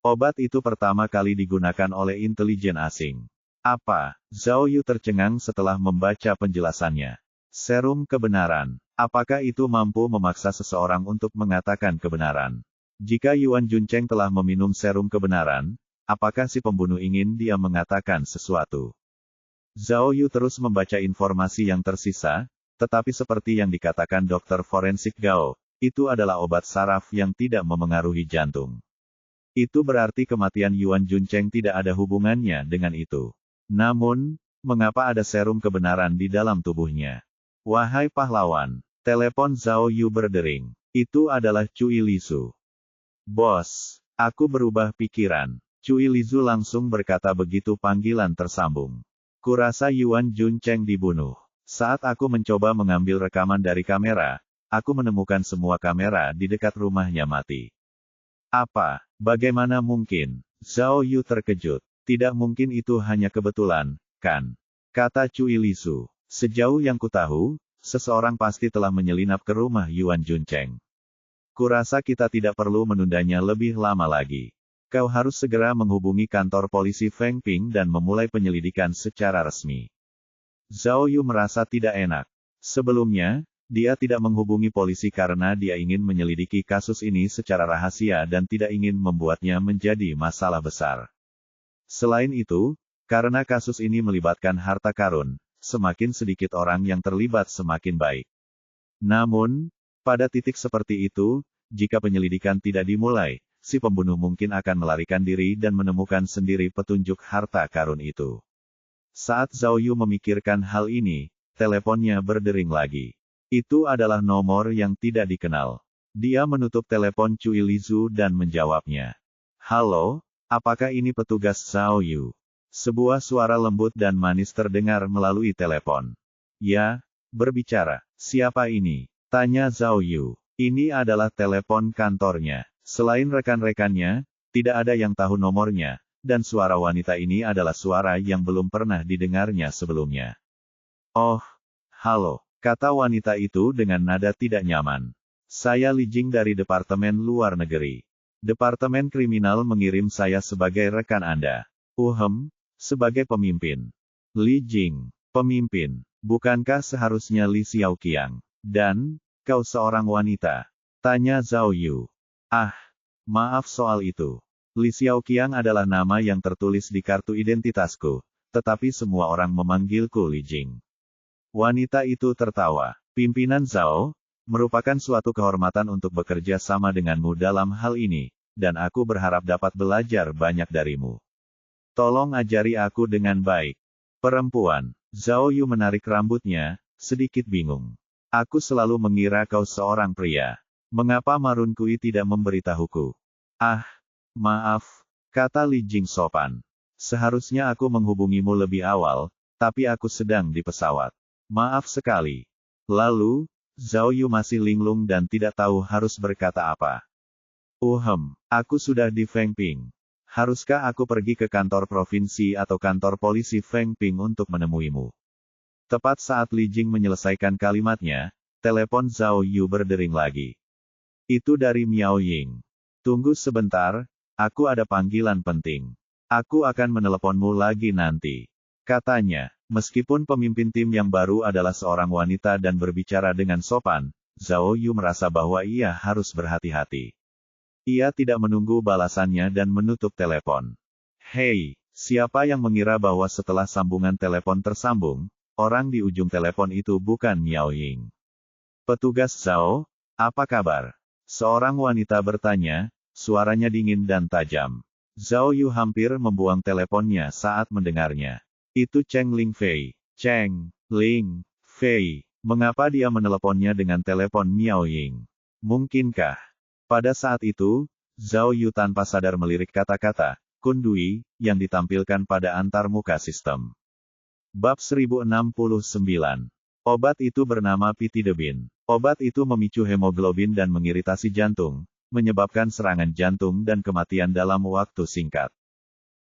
A: Obat itu pertama kali digunakan oleh intelijen asing. Apa? Zhao Yu tercengang setelah membaca penjelasannya. Serum kebenaran. Apakah itu mampu memaksa seseorang untuk mengatakan kebenaran? Jika Yuan Juncheng telah meminum serum kebenaran, apakah si pembunuh ingin dia mengatakan sesuatu? Zhao Yu terus membaca informasi yang tersisa, tetapi seperti yang dikatakan dokter forensik Gao, itu adalah obat saraf yang tidak memengaruhi jantung. Itu berarti kematian Yuan Juncheng tidak ada hubungannya dengan itu. Namun, mengapa ada serum kebenaran di dalam tubuhnya? Wahai pahlawan, telepon Zhao Yu berdering. Itu adalah Cui Lizu. Bos, aku berubah pikiran. Cui Lizu langsung berkata begitu panggilan tersambung. Kurasa Yuan Juncheng dibunuh. Saat aku mencoba mengambil rekaman dari kamera, aku menemukan semua kamera di dekat rumahnya mati. Apa? Bagaimana mungkin? Zhao Yu terkejut. Tidak mungkin itu hanya kebetulan, kan? Kata Cui Lizu. Sejauh yang kutahu, seseorang pasti telah menyelinap ke rumah Yuan Juncheng. Kurasa kita tidak perlu menundanya lebih lama lagi. Kau harus segera menghubungi kantor polisi Feng Ping dan memulai penyelidikan secara resmi. Zhao Yu merasa tidak enak. Sebelumnya, Dia tidak menghubungi polisi karena dia ingin menyelidiki kasus ini secara rahasia dan tidak ingin membuatnya menjadi masalah besar. Selain itu, karena kasus ini melibatkan harta karun, semakin sedikit orang yang terlibat semakin baik. Namun, pada titik seperti itu, jika penyelidikan tidak dimulai, si pembunuh mungkin akan melarikan diri dan menemukan sendiri petunjuk harta karun itu. Saat Zhao Yu memikirkan hal ini, teleponnya berdering lagi. Itu adalah nomor yang tidak dikenal. Dia menutup telepon Cui Lizu dan menjawabnya. Halo, apakah ini petugas Zhao Yu? Sebuah suara lembut dan manis terdengar melalui telepon. Ya, berbicara. Siapa ini? Tanya Zhao Yu. Ini adalah telepon kantornya. Selain rekan-rekannya, tidak ada yang tahu nomornya, dan suara wanita ini adalah suara yang belum pernah didengarnya sebelumnya. Oh, halo, kata wanita itu dengan nada tidak nyaman. Saya Li Jing dari Departemen Luar Negeri. Departemen Kriminal mengirim saya sebagai rekan Anda. Sebagai pemimpin. Li Jing, pemimpin. Bukankah seharusnya Li Xiaoqiang? Dan, kau seorang wanita? Tanya Zhao Yu. Maaf soal itu. Li Xiaoqiang adalah nama yang tertulis di kartu identitasku, tetapi semua orang memanggilku Li Jing. Wanita itu tertawa. Pimpinan Zhao, merupakan suatu kehormatan untuk bekerja sama denganmu dalam hal ini, dan aku berharap dapat belajar banyak darimu. Tolong ajari aku dengan baik. Perempuan. Zhao Yu menarik rambutnya, sedikit bingung. Aku selalu mengira kau seorang pria. Mengapa Marun Kui tidak memberitahuku? Maaf, kata Li Jing sopan. Seharusnya aku menghubungimu lebih awal, tapi aku sedang di pesawat. Maaf sekali. Lalu, Zhao Yu masih linglung dan tidak tahu harus berkata apa. Aku sudah di Fengping. Haruskah aku pergi ke kantor provinsi atau kantor polisi Fengping untuk menemuimu? Tepat saat Li Jing menyelesaikan kalimatnya, telepon Zhao Yu berdering lagi. Itu dari Miao Ying. Tunggu sebentar, aku ada panggilan penting. Aku akan meneleponmu lagi nanti. Katanya, meskipun pemimpin tim yang baru adalah seorang wanita dan berbicara dengan sopan, Zhao Yu merasa bahwa ia harus berhati-hati. Ia tidak menunggu balasannya dan menutup telepon. Hei, siapa yang mengira bahwa setelah sambungan telepon tersambung, orang di ujung telepon itu bukan Miao Ying? Petugas Zhao, apa kabar? Seorang wanita bertanya, suaranya dingin dan tajam. Zhao Yu hampir membuang teleponnya saat mendengarnya. Itu Cheng Ling Fei. Cheng Ling Fei. Mengapa dia meneleponnya dengan telepon Miao Ying? Mungkinkah? Pada saat itu, Zhao Yu tanpa sadar melirik kata-kata Kundui yang ditampilkan pada antarmuka sistem. Bab 1069. Obat itu bernama Pitidebin. Obat itu memicu hemoglobin dan mengiritasi jantung, menyebabkan serangan jantung dan kematian dalam waktu singkat.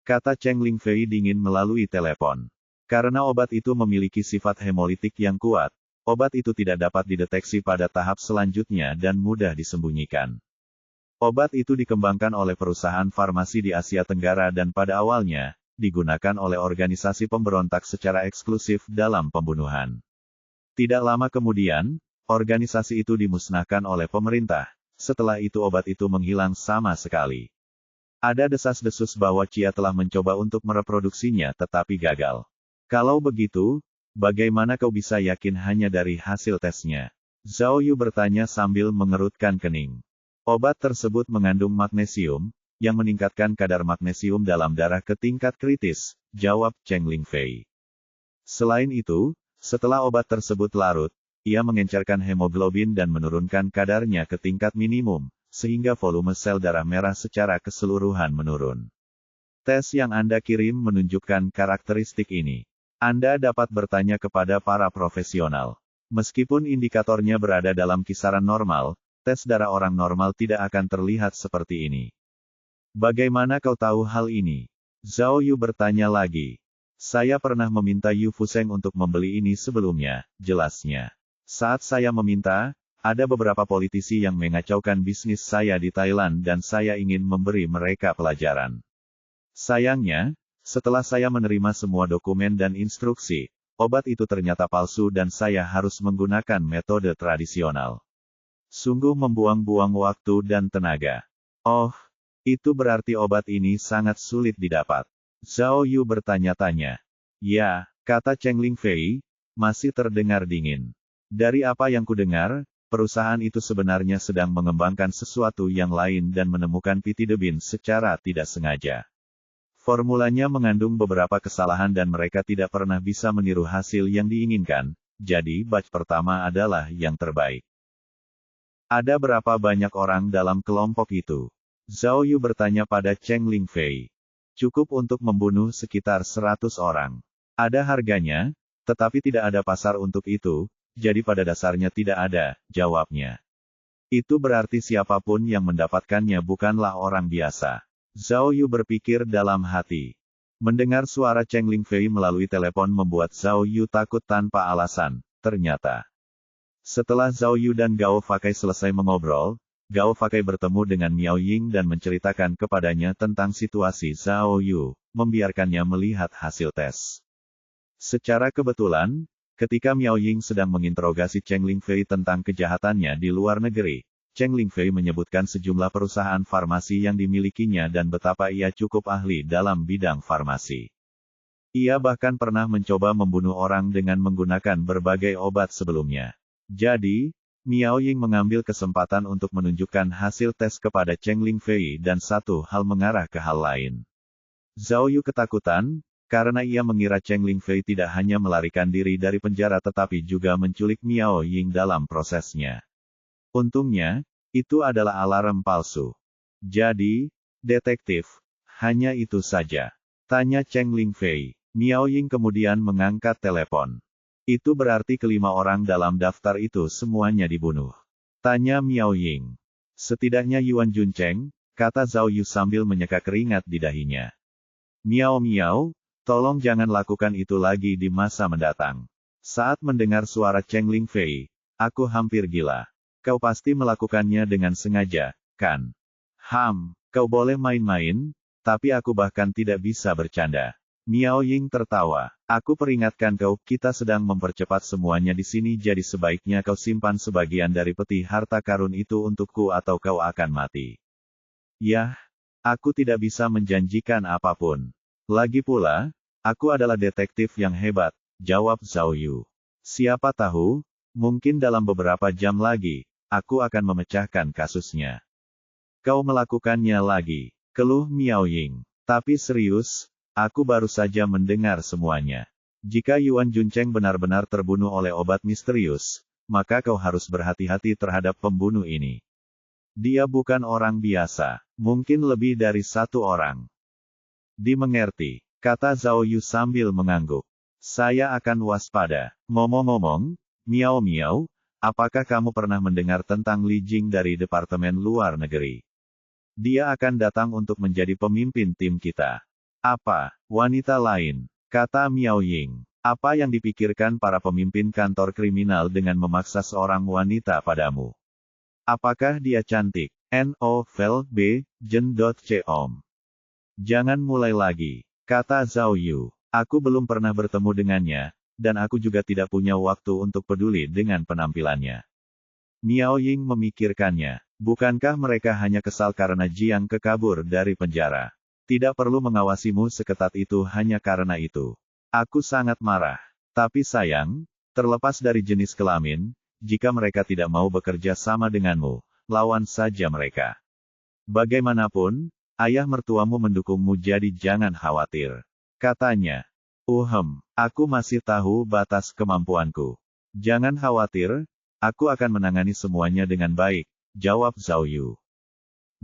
A: Kata Cheng Ling Fei dingin melalui telepon. Karena obat itu memiliki sifat hemolitik yang kuat, obat itu tidak dapat dideteksi pada tahap selanjutnya dan mudah disembunyikan. Obat itu dikembangkan oleh perusahaan farmasi di Asia Tenggara dan pada awalnya, digunakan oleh organisasi pemberontak secara eksklusif dalam pembunuhan. Tidak lama kemudian, organisasi itu dimusnahkan oleh pemerintah. Setelah itu obat itu menghilang sama sekali. Ada desas-desus bahwa Chia telah mencoba untuk mereproduksinya tetapi gagal. Kalau begitu, bagaimana kau bisa yakin hanya dari hasil tesnya? Zhao Yu bertanya sambil mengerutkan kening. Obat tersebut mengandung magnesium, yang meningkatkan kadar magnesium dalam darah ke tingkat kritis, jawab Cheng Ling Fei. Selain itu, setelah obat tersebut larut, ia mengencerkan hemoglobin dan menurunkan kadarnya ke tingkat minimum, sehingga volume sel darah merah secara keseluruhan menurun. Tes yang Anda kirim menunjukkan karakteristik ini. Anda dapat bertanya kepada para profesional. Meskipun indikatornya berada dalam kisaran normal, tes darah orang normal tidak akan terlihat seperti ini. Bagaimana kau tahu hal ini? Zhao Yu bertanya lagi. Saya pernah meminta Yu Fuseng untuk membeli ini sebelumnya, jelasnya. Saat saya meminta, ada beberapa politisi yang mengacaukan bisnis saya di Thailand dan saya ingin memberi mereka pelajaran. Sayangnya, setelah saya menerima semua dokumen dan instruksi, obat itu ternyata palsu dan saya harus menggunakan metode tradisional. Sungguh membuang-buang waktu dan tenaga. Oh, itu berarti obat ini sangat sulit didapat. Zhao Yu bertanya-tanya. Ya, kata Cheng Lingfei, masih terdengar dingin. Dari apa yang kudengar, perusahaan itu sebenarnya sedang mengembangkan sesuatu yang lain dan menemukan pitidebin secara tidak sengaja. Formulanya mengandung beberapa kesalahan dan mereka tidak pernah bisa meniru hasil yang diinginkan, jadi batch pertama adalah yang terbaik. Ada berapa banyak orang dalam kelompok itu? Zhao Yu bertanya pada Cheng Lingfei. Cukup untuk membunuh sekitar 100 orang. Ada harganya, tetapi tidak ada pasar untuk itu, jadi pada dasarnya tidak ada, jawabnya. Itu berarti siapapun yang mendapatkannya bukanlah orang biasa. Zhao Yu berpikir dalam hati. Mendengar suara Cheng Lingfei melalui telepon membuat Zhao Yu takut tanpa alasan, ternyata. Setelah Zhao Yu dan Gao Fakai selesai mengobrol, Gao Fakai bertemu dengan Miao Ying dan menceritakan kepadanya tentang situasi Zhao Yu, membiarkannya melihat hasil tes. Secara kebetulan, ketika Miao Ying sedang menginterogasi Cheng Lingfei tentang kejahatannya di luar negeri, Cheng Lingfei menyebutkan sejumlah perusahaan farmasi yang dimilikinya dan betapa ia cukup ahli dalam bidang farmasi. Ia bahkan pernah mencoba membunuh orang dengan menggunakan berbagai obat sebelumnya. Jadi, Miao Ying mengambil kesempatan untuk menunjukkan hasil tes kepada Cheng Lingfei dan satu hal mengarah ke hal lain. Zhao Yu ketakutan, karena ia mengira Cheng Lingfei tidak hanya melarikan diri dari penjara tetapi juga menculik Miao Ying dalam prosesnya. Untungnya, itu adalah alarm palsu. Jadi, detektif, hanya itu saja. Tanya Cheng Lingfei. Miao Ying kemudian mengangkat telepon. Itu berarti kelima orang dalam daftar itu semuanya dibunuh. Tanya Miao Ying. Setidaknya Yuan Juncheng, kata Zhao Yu sambil menyeka keringat di dahinya. Miao, tolong jangan lakukan itu lagi di masa mendatang. Saat mendengar suara Cheng Lingfei, aku hampir gila. Kau pasti melakukannya dengan sengaja, kan? Kau boleh main-main, tapi aku bahkan tidak bisa bercanda. Miao Ying tertawa. Aku peringatkan kau, kita sedang mempercepat semuanya di sini jadi sebaiknya kau simpan sebagian dari peti harta karun itu untukku atau kau akan mati. Yah, aku tidak bisa menjanjikan apapun. Lagi pula, aku adalah detektif yang hebat, jawab Zhao Yu. Siapa tahu, mungkin dalam beberapa jam lagi, aku akan memecahkan kasusnya. Kau melakukannya lagi, keluh Miao Ying. Tapi serius, aku baru saja mendengar semuanya. Jika Yuan Juncheng benar-benar terbunuh oleh obat misterius, maka kau harus berhati-hati terhadap pembunuh ini. Dia bukan orang biasa, mungkin lebih dari satu orang. Dimengerti, kata Zhao Yu sambil mengangguk. Saya akan waspada. Ngomong-ngomong, Miao, apakah kamu pernah mendengar tentang Li Jing dari Departemen Luar Negeri? Dia akan datang untuk menjadi pemimpin tim kita. Apa, wanita lain? Kata Miao Ying. Apa yang dipikirkan para pemimpin kantor kriminal dengan memaksa seorang wanita padamu? Apakah dia cantik? Novel B. Jen.com. Jangan mulai lagi, kata Zhao Yu. Aku belum pernah bertemu dengannya, dan aku juga tidak punya waktu untuk peduli dengan penampilannya. Miao Ying memikirkannya. Bukankah mereka hanya kesal karena Jiang kabur dari penjara? Tidak perlu mengawasimu seketat itu hanya karena itu. Aku sangat marah. Tapi sayang, terlepas dari jenis kelamin, jika mereka tidak mau bekerja sama denganmu, lawan saja mereka. Bagaimanapun, ayah mertuamu mendukungmu jadi jangan khawatir. Katanya. Aku masih tahu batas kemampuanku. Jangan khawatir, aku akan menangani semuanya dengan baik, jawab Zhao Yu.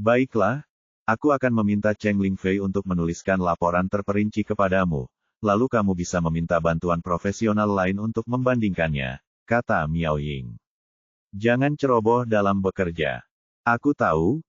A: Baiklah, aku akan meminta Cheng Lingfei untuk menuliskan laporan terperinci kepadamu, lalu kamu bisa meminta bantuan profesional lain untuk membandingkannya, kata Miao Ying. Jangan ceroboh dalam bekerja. Aku tahu.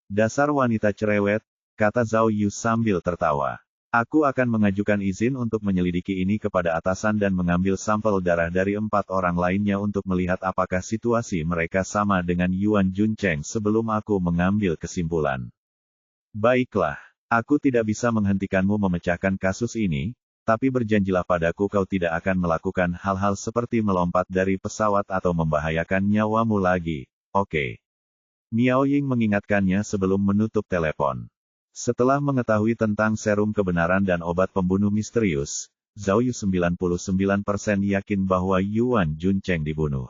A: Dasar wanita cerewet, kata Zhao Yu sambil tertawa. Aku akan mengajukan izin untuk menyelidiki ini kepada atasan dan mengambil sampel darah dari 4 orang lainnya untuk melihat apakah situasi mereka sama dengan Yuan Juncheng sebelum aku mengambil kesimpulan. Baiklah, aku tidak bisa menghentikanmu memecahkan kasus ini, Tapi berjanjilah padaku kau tidak akan melakukan hal-hal seperti melompat dari pesawat atau membahayakan nyawamu lagi, oke? Miao Ying mengingatkannya sebelum menutup telepon. Setelah mengetahui tentang serum kebenaran dan obat pembunuh misterius, Zhao Yu 99% yakin bahwa Yuan Juncheng dibunuh.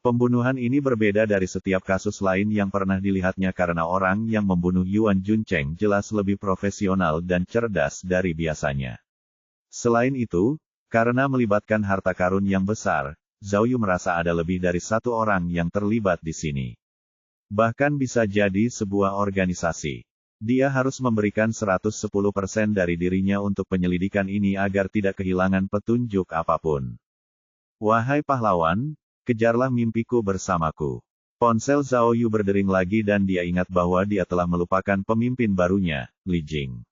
A: Pembunuhan ini berbeda dari setiap kasus lain yang pernah dilihatnya karena orang yang membunuh Yuan Juncheng jelas lebih profesional dan cerdas dari biasanya. Selain itu, karena melibatkan harta karun yang besar, Zhao Yu merasa ada lebih dari satu orang yang terlibat di sini. Bahkan bisa jadi sebuah organisasi. Dia harus memberikan 110% dari dirinya untuk penyelidikan ini agar tidak kehilangan petunjuk apapun. Wahai pahlawan, kejarlah mimpiku bersamaku. Ponsel Zhao Yu berdering lagi dan dia ingat bahwa dia telah melupakan pemimpin barunya, Li Jing.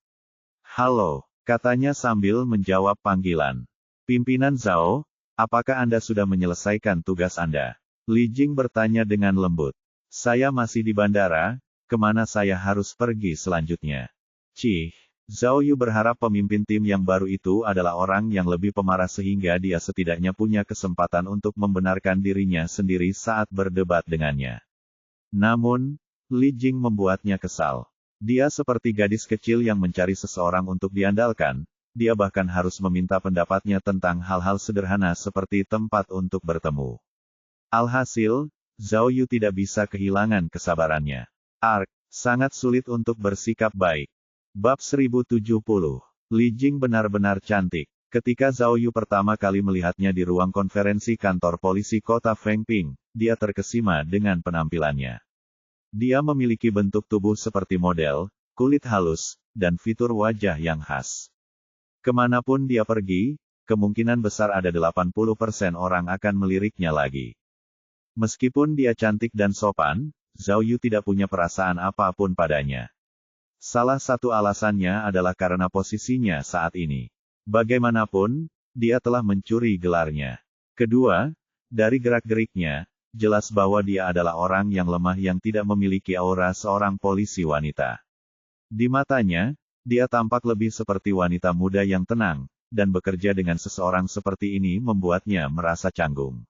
A: Halo, katanya sambil menjawab panggilan. Pimpinan Zhao, apakah Anda sudah menyelesaikan tugas Anda? Li Jing bertanya dengan lembut. Saya masih di bandara. Kemana saya harus pergi selanjutnya? Zhao Yu berharap pemimpin tim yang baru itu adalah orang yang lebih pemarah sehingga dia setidaknya punya kesempatan untuk membenarkan dirinya sendiri saat berdebat dengannya. Namun, Li Jing membuatnya kesal. Dia seperti gadis kecil yang mencari seseorang untuk diandalkan, dia bahkan harus meminta pendapatnya tentang hal-hal sederhana seperti tempat untuk bertemu. Alhasil, Zhao Yu tidak bisa kehilangan kesabarannya. Sangat sulit untuk bersikap baik. Bab 1070. Li Jing benar-benar cantik. Ketika Zhao Yu pertama kali melihatnya di ruang konferensi kantor polisi kota Fengping, dia terkesima dengan penampilannya. Dia memiliki bentuk tubuh seperti model, kulit halus, dan fitur wajah yang khas. Kemanapun dia pergi, kemungkinan besar ada 80% orang akan meliriknya lagi. Meskipun dia cantik dan sopan, Zhao Yu tidak punya perasaan apapun padanya. Salah satu alasannya adalah karena posisinya saat ini. Bagaimanapun, dia telah mencuri gelarnya. Kedua, dari gerak-geriknya, jelas bahwa dia adalah orang yang lemah yang tidak memiliki aura seorang polisi wanita. Di matanya, dia tampak lebih seperti wanita muda yang tenang, dan bekerja dengan seseorang seperti ini membuatnya merasa canggung.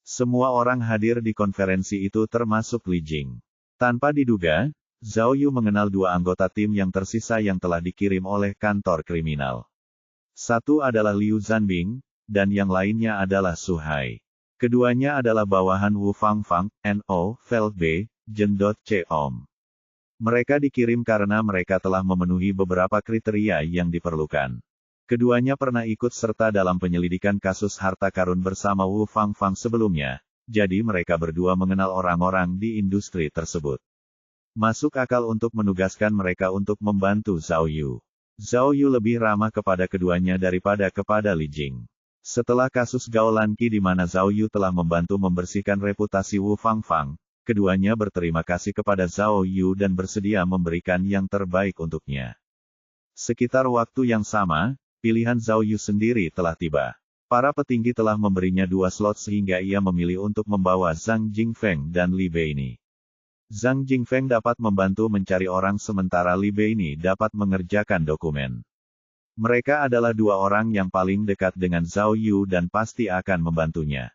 A: Semua orang hadir di konferensi itu termasuk Li Jing. Tanpa diduga, Zhao Yu mengenal dua anggota tim yang tersisa yang telah dikirim oleh kantor kriminal. Satu adalah Liu Zanbing, dan yang lainnya adalah Su Hai. Keduanya adalah bawahan Wu Fangfang, No. Feld B, Jendot C. Om. Mereka dikirim karena mereka telah memenuhi beberapa kriteria yang diperlukan. Keduanya pernah ikut serta dalam penyelidikan kasus harta karun bersama Wu Fangfang sebelumnya, jadi mereka berdua mengenal orang-orang di industri tersebut. Masuk akal untuk menugaskan mereka untuk membantu Zhao Yu. Zhao Yu lebih ramah kepada keduanya daripada kepada Li Jing. Setelah kasus Gao Lanqi di mana Zhao Yu telah membantu membersihkan reputasi Wu Fangfang, keduanya berterima kasih kepada Zhao Yu dan bersedia memberikan yang terbaik untuknya. Sekitar waktu yang sama, pilihan Zhao Yu sendiri telah tiba. Para petinggi telah memberinya 2 slot sehingga ia memilih untuk membawa Zhang Jingfeng dan Li Beini. Zhang Jingfeng dapat membantu mencari orang sementara Li Beini dapat mengerjakan dokumen. Mereka adalah dua orang yang paling dekat dengan Zhao Yu dan pasti akan membantunya.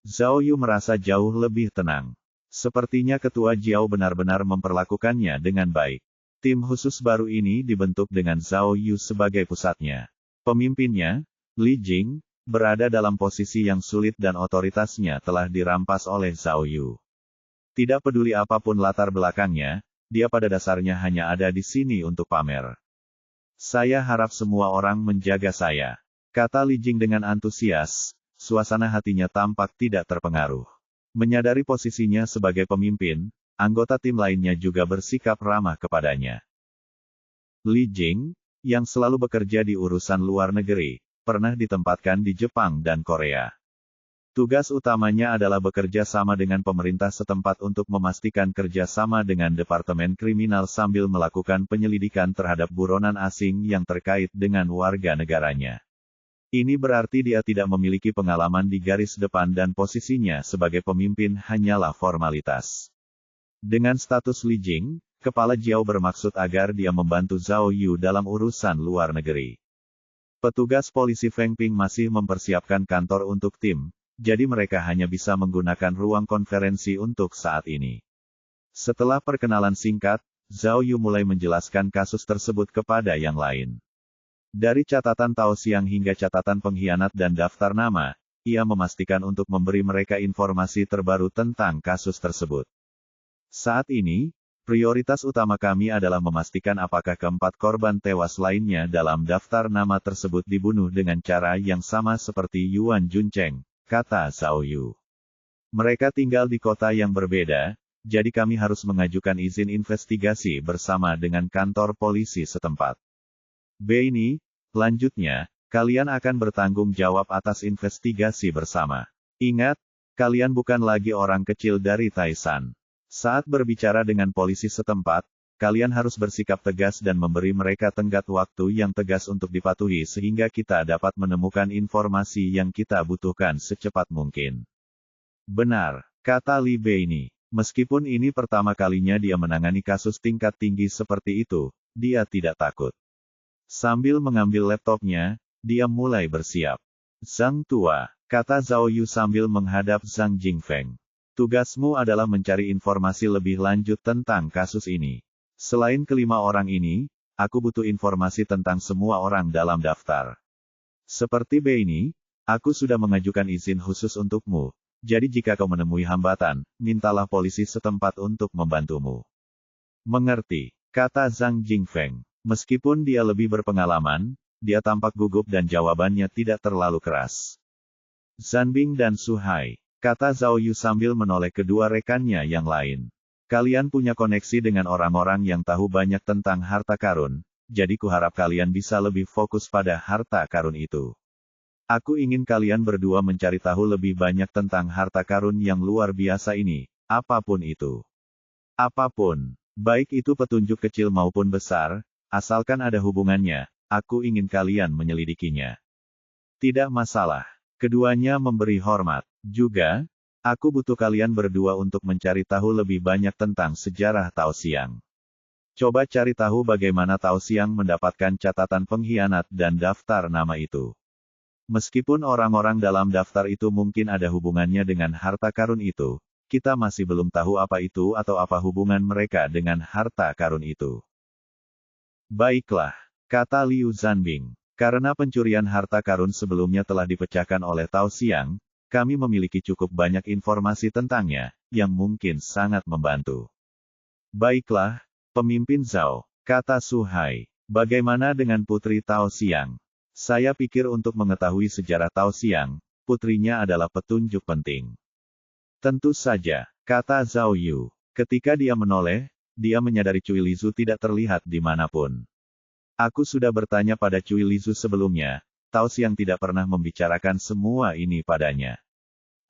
A: Zhao Yu merasa jauh lebih tenang. Sepertinya ketua Jiao benar-benar memperlakukannya dengan baik. Tim khusus baru ini dibentuk dengan Zhao Yu sebagai pusatnya. Pemimpinnya, Li Jing, berada dalam posisi yang sulit dan otoritasnya telah dirampas oleh Zhao Yu. Tidak peduli apapun latar belakangnya, dia pada dasarnya hanya ada di sini untuk pamer. Saya harap semua orang menjaga saya, kata Li Jing dengan antusias, suasana hatinya tampak tidak terpengaruh. Menyadari posisinya sebagai pemimpin, anggota tim lainnya juga bersikap ramah kepadanya. Li Jing, yang selalu bekerja di urusan luar negeri, pernah ditempatkan di Jepang dan Korea. Tugas utamanya adalah bekerja sama dengan pemerintah setempat untuk memastikan kerjasama dengan Departemen Kriminal sambil melakukan penyelidikan terhadap buronan asing yang terkait dengan warga negaranya. Ini berarti dia tidak memiliki pengalaman di garis depan dan posisinya sebagai pemimpin hanyalah formalitas. Dengan status Li Jing, Kepala Jiao bermaksud agar dia membantu Zhao Yu dalam urusan luar negeri. Petugas polisi Feng Ping masih mempersiapkan kantor untuk tim, jadi mereka hanya bisa menggunakan ruang konferensi untuk saat ini. Setelah perkenalan singkat, Zhao Yu mulai menjelaskan kasus tersebut kepada yang lain. Dari catatan Tao Xiang hingga catatan pengkhianat dan daftar nama, ia memastikan untuk memberi mereka informasi terbaru tentang kasus tersebut. Saat ini, prioritas utama kami adalah memastikan apakah keempat korban tewas lainnya dalam daftar nama tersebut dibunuh dengan cara yang sama seperti Yuan Juncheng, kata Zhao Yu. Mereka tinggal di kota yang berbeda, jadi kami harus mengajukan izin investigasi bersama dengan kantor polisi setempat. Ini, lanjutnya, kalian akan bertanggung jawab atas investigasi bersama. Ingat, kalian bukan lagi orang kecil dari Taishan. Saat berbicara dengan polisi setempat, kalian harus bersikap tegas dan memberi mereka tenggat waktu yang tegas untuk dipatuhi sehingga kita dapat menemukan informasi yang kita butuhkan secepat mungkin. Benar, kata Li Beini. Meskipun ini pertama kalinya dia menangani kasus tingkat tinggi seperti itu, dia tidak takut. Sambil mengambil laptopnya, dia mulai bersiap. Zhang Tua, kata Zhao Yu sambil menghadap Zhang Jingfeng. Tugasmu adalah mencari informasi lebih lanjut tentang kasus ini. Selain kelima orang ini, aku butuh informasi tentang semua orang dalam daftar. Seperti Beini, aku sudah mengajukan izin khusus untukmu, jadi jika kau menemui hambatan, mintalah polisi setempat untuk membantumu. Mengerti, kata Zhang Jingfeng. Meskipun dia lebih berpengalaman, dia tampak gugup dan jawabannya tidak terlalu keras. Zanbing dan Suhai, kata Zhao Yu sambil menoleh kedua rekannya yang lain. Kalian punya koneksi dengan orang-orang yang tahu banyak tentang harta karun, jadi kuharap kalian bisa lebih fokus pada harta karun itu. Aku ingin kalian berdua mencari tahu lebih banyak tentang harta karun yang luar biasa ini, apapun itu. Apapun, baik itu petunjuk kecil maupun besar, asalkan ada hubungannya, aku ingin kalian menyelidikinya. Tidak masalah. Keduanya memberi hormat. Juga, aku butuh kalian berdua untuk mencari tahu lebih banyak tentang sejarah Tao Xiang. Coba cari tahu bagaimana Tao Xiang mendapatkan catatan pengkhianat dan daftar nama itu. Meskipun orang-orang dalam daftar itu mungkin ada hubungannya dengan harta karun itu, kita masih belum tahu apa itu atau apa hubungan mereka dengan harta karun itu. Baiklah, kata Liu Zanbing. Karena pencurian harta karun sebelumnya telah dipecahkan oleh Tao Xiang, kami memiliki cukup banyak informasi tentangnya, yang mungkin sangat membantu. Baiklah, pemimpin Zhao, kata Suhai. Bagaimana dengan putri Tao Xiang? Saya pikir untuk mengetahui sejarah Tao Xiang, putrinya adalah petunjuk penting. Tentu saja, kata Zhao Yu. Ketika dia menoleh, dia menyadari Cui Lizu tidak terlihat dimanapun. Aku sudah bertanya pada Cui Lizu sebelumnya, Tao Xiang tidak pernah membicarakan semua ini padanya.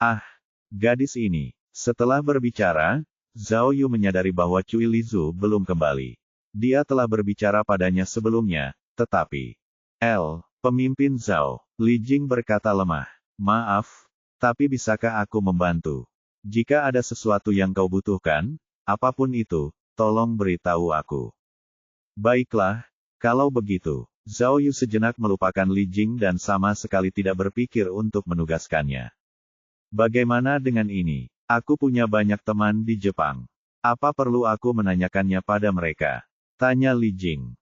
A: Ah, gadis ini. Setelah berbicara, Zhao Yu menyadari bahwa Cui Lizu belum kembali. Dia telah berbicara padanya sebelumnya, tetapi... Pemimpin Zhao, Li Jing berkata lemah. Maaf, tapi bisakah aku membantu? Jika ada sesuatu yang kau butuhkan, apapun itu, tolong beritahu aku. Baiklah, kalau begitu. Zhao Yu sejenak melupakan Li Jing dan sama sekali tidak berpikir untuk menugaskannya. Bagaimana dengan ini? Aku punya banyak teman di Jepang. Apa perlu aku menanyakannya pada mereka? Tanya Li Jing.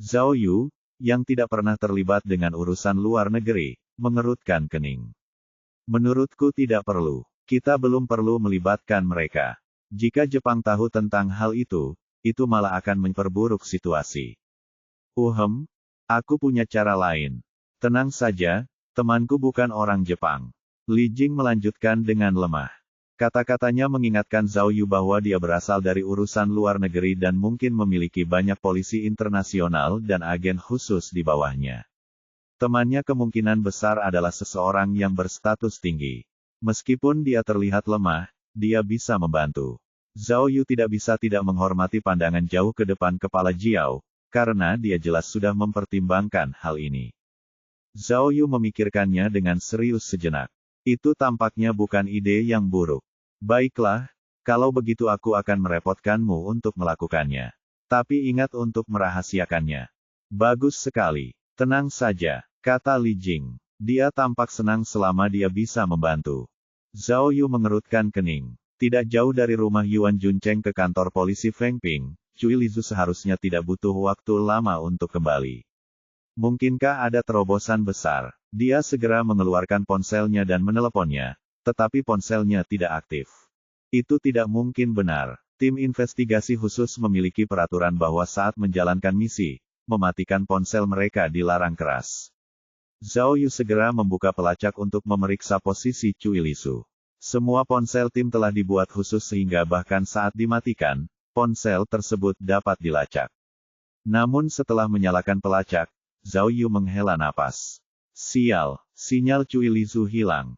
A: Zhao Yu, yang tidak pernah terlibat dengan urusan luar negeri, mengerutkan kening. Menurutku tidak perlu. Kita belum perlu melibatkan mereka. Jika Jepang tahu tentang hal itu malah akan memperburuk situasi. Aku punya cara lain. Tenang saja, temanku bukan orang Jepang. Li Jing melanjutkan dengan lemah. Kata-katanya mengingatkan Zhao Yu bahwa dia berasal dari urusan luar negeri dan mungkin memiliki banyak polisi internasional dan agen khusus di bawahnya. Temannya kemungkinan besar adalah seseorang yang berstatus tinggi. Meskipun dia terlihat lemah, dia bisa membantu. Zhao Yu tidak bisa tidak menghormati pandangan jauh ke depan kepala Jiao, karena dia jelas sudah mempertimbangkan hal ini. Zhao Yu memikirkannya dengan serius sejenak. Itu tampaknya bukan ide yang buruk. Baiklah, kalau begitu aku akan merepotkanmu untuk melakukannya. Tapi ingat untuk merahasiakannya. Bagus sekali. Tenang saja, kata Li Jing. Dia tampak senang selama dia bisa membantu. Zhao Yu mengerutkan kening. Tidak jauh dari rumah Yuan Juncheng ke kantor polisi Feng Ping, Cui Lizu seharusnya tidak butuh waktu lama untuk kembali. Mungkinkah ada terobosan besar? Dia segera mengeluarkan ponselnya dan meneleponnya, tetapi ponselnya tidak aktif. Itu tidak mungkin benar. Tim investigasi khusus memiliki peraturan bahwa saat menjalankan misi, mematikan ponsel mereka dilarang keras. Zhao Yu segera membuka pelacak untuk memeriksa posisi Cui Lizu. Semua ponsel tim telah dibuat khusus sehingga bahkan saat dimatikan, ponsel tersebut dapat dilacak. Namun setelah menyalakan pelacak, Zhao Yu menghela napas. Sial, sinyal Cui Lizu hilang.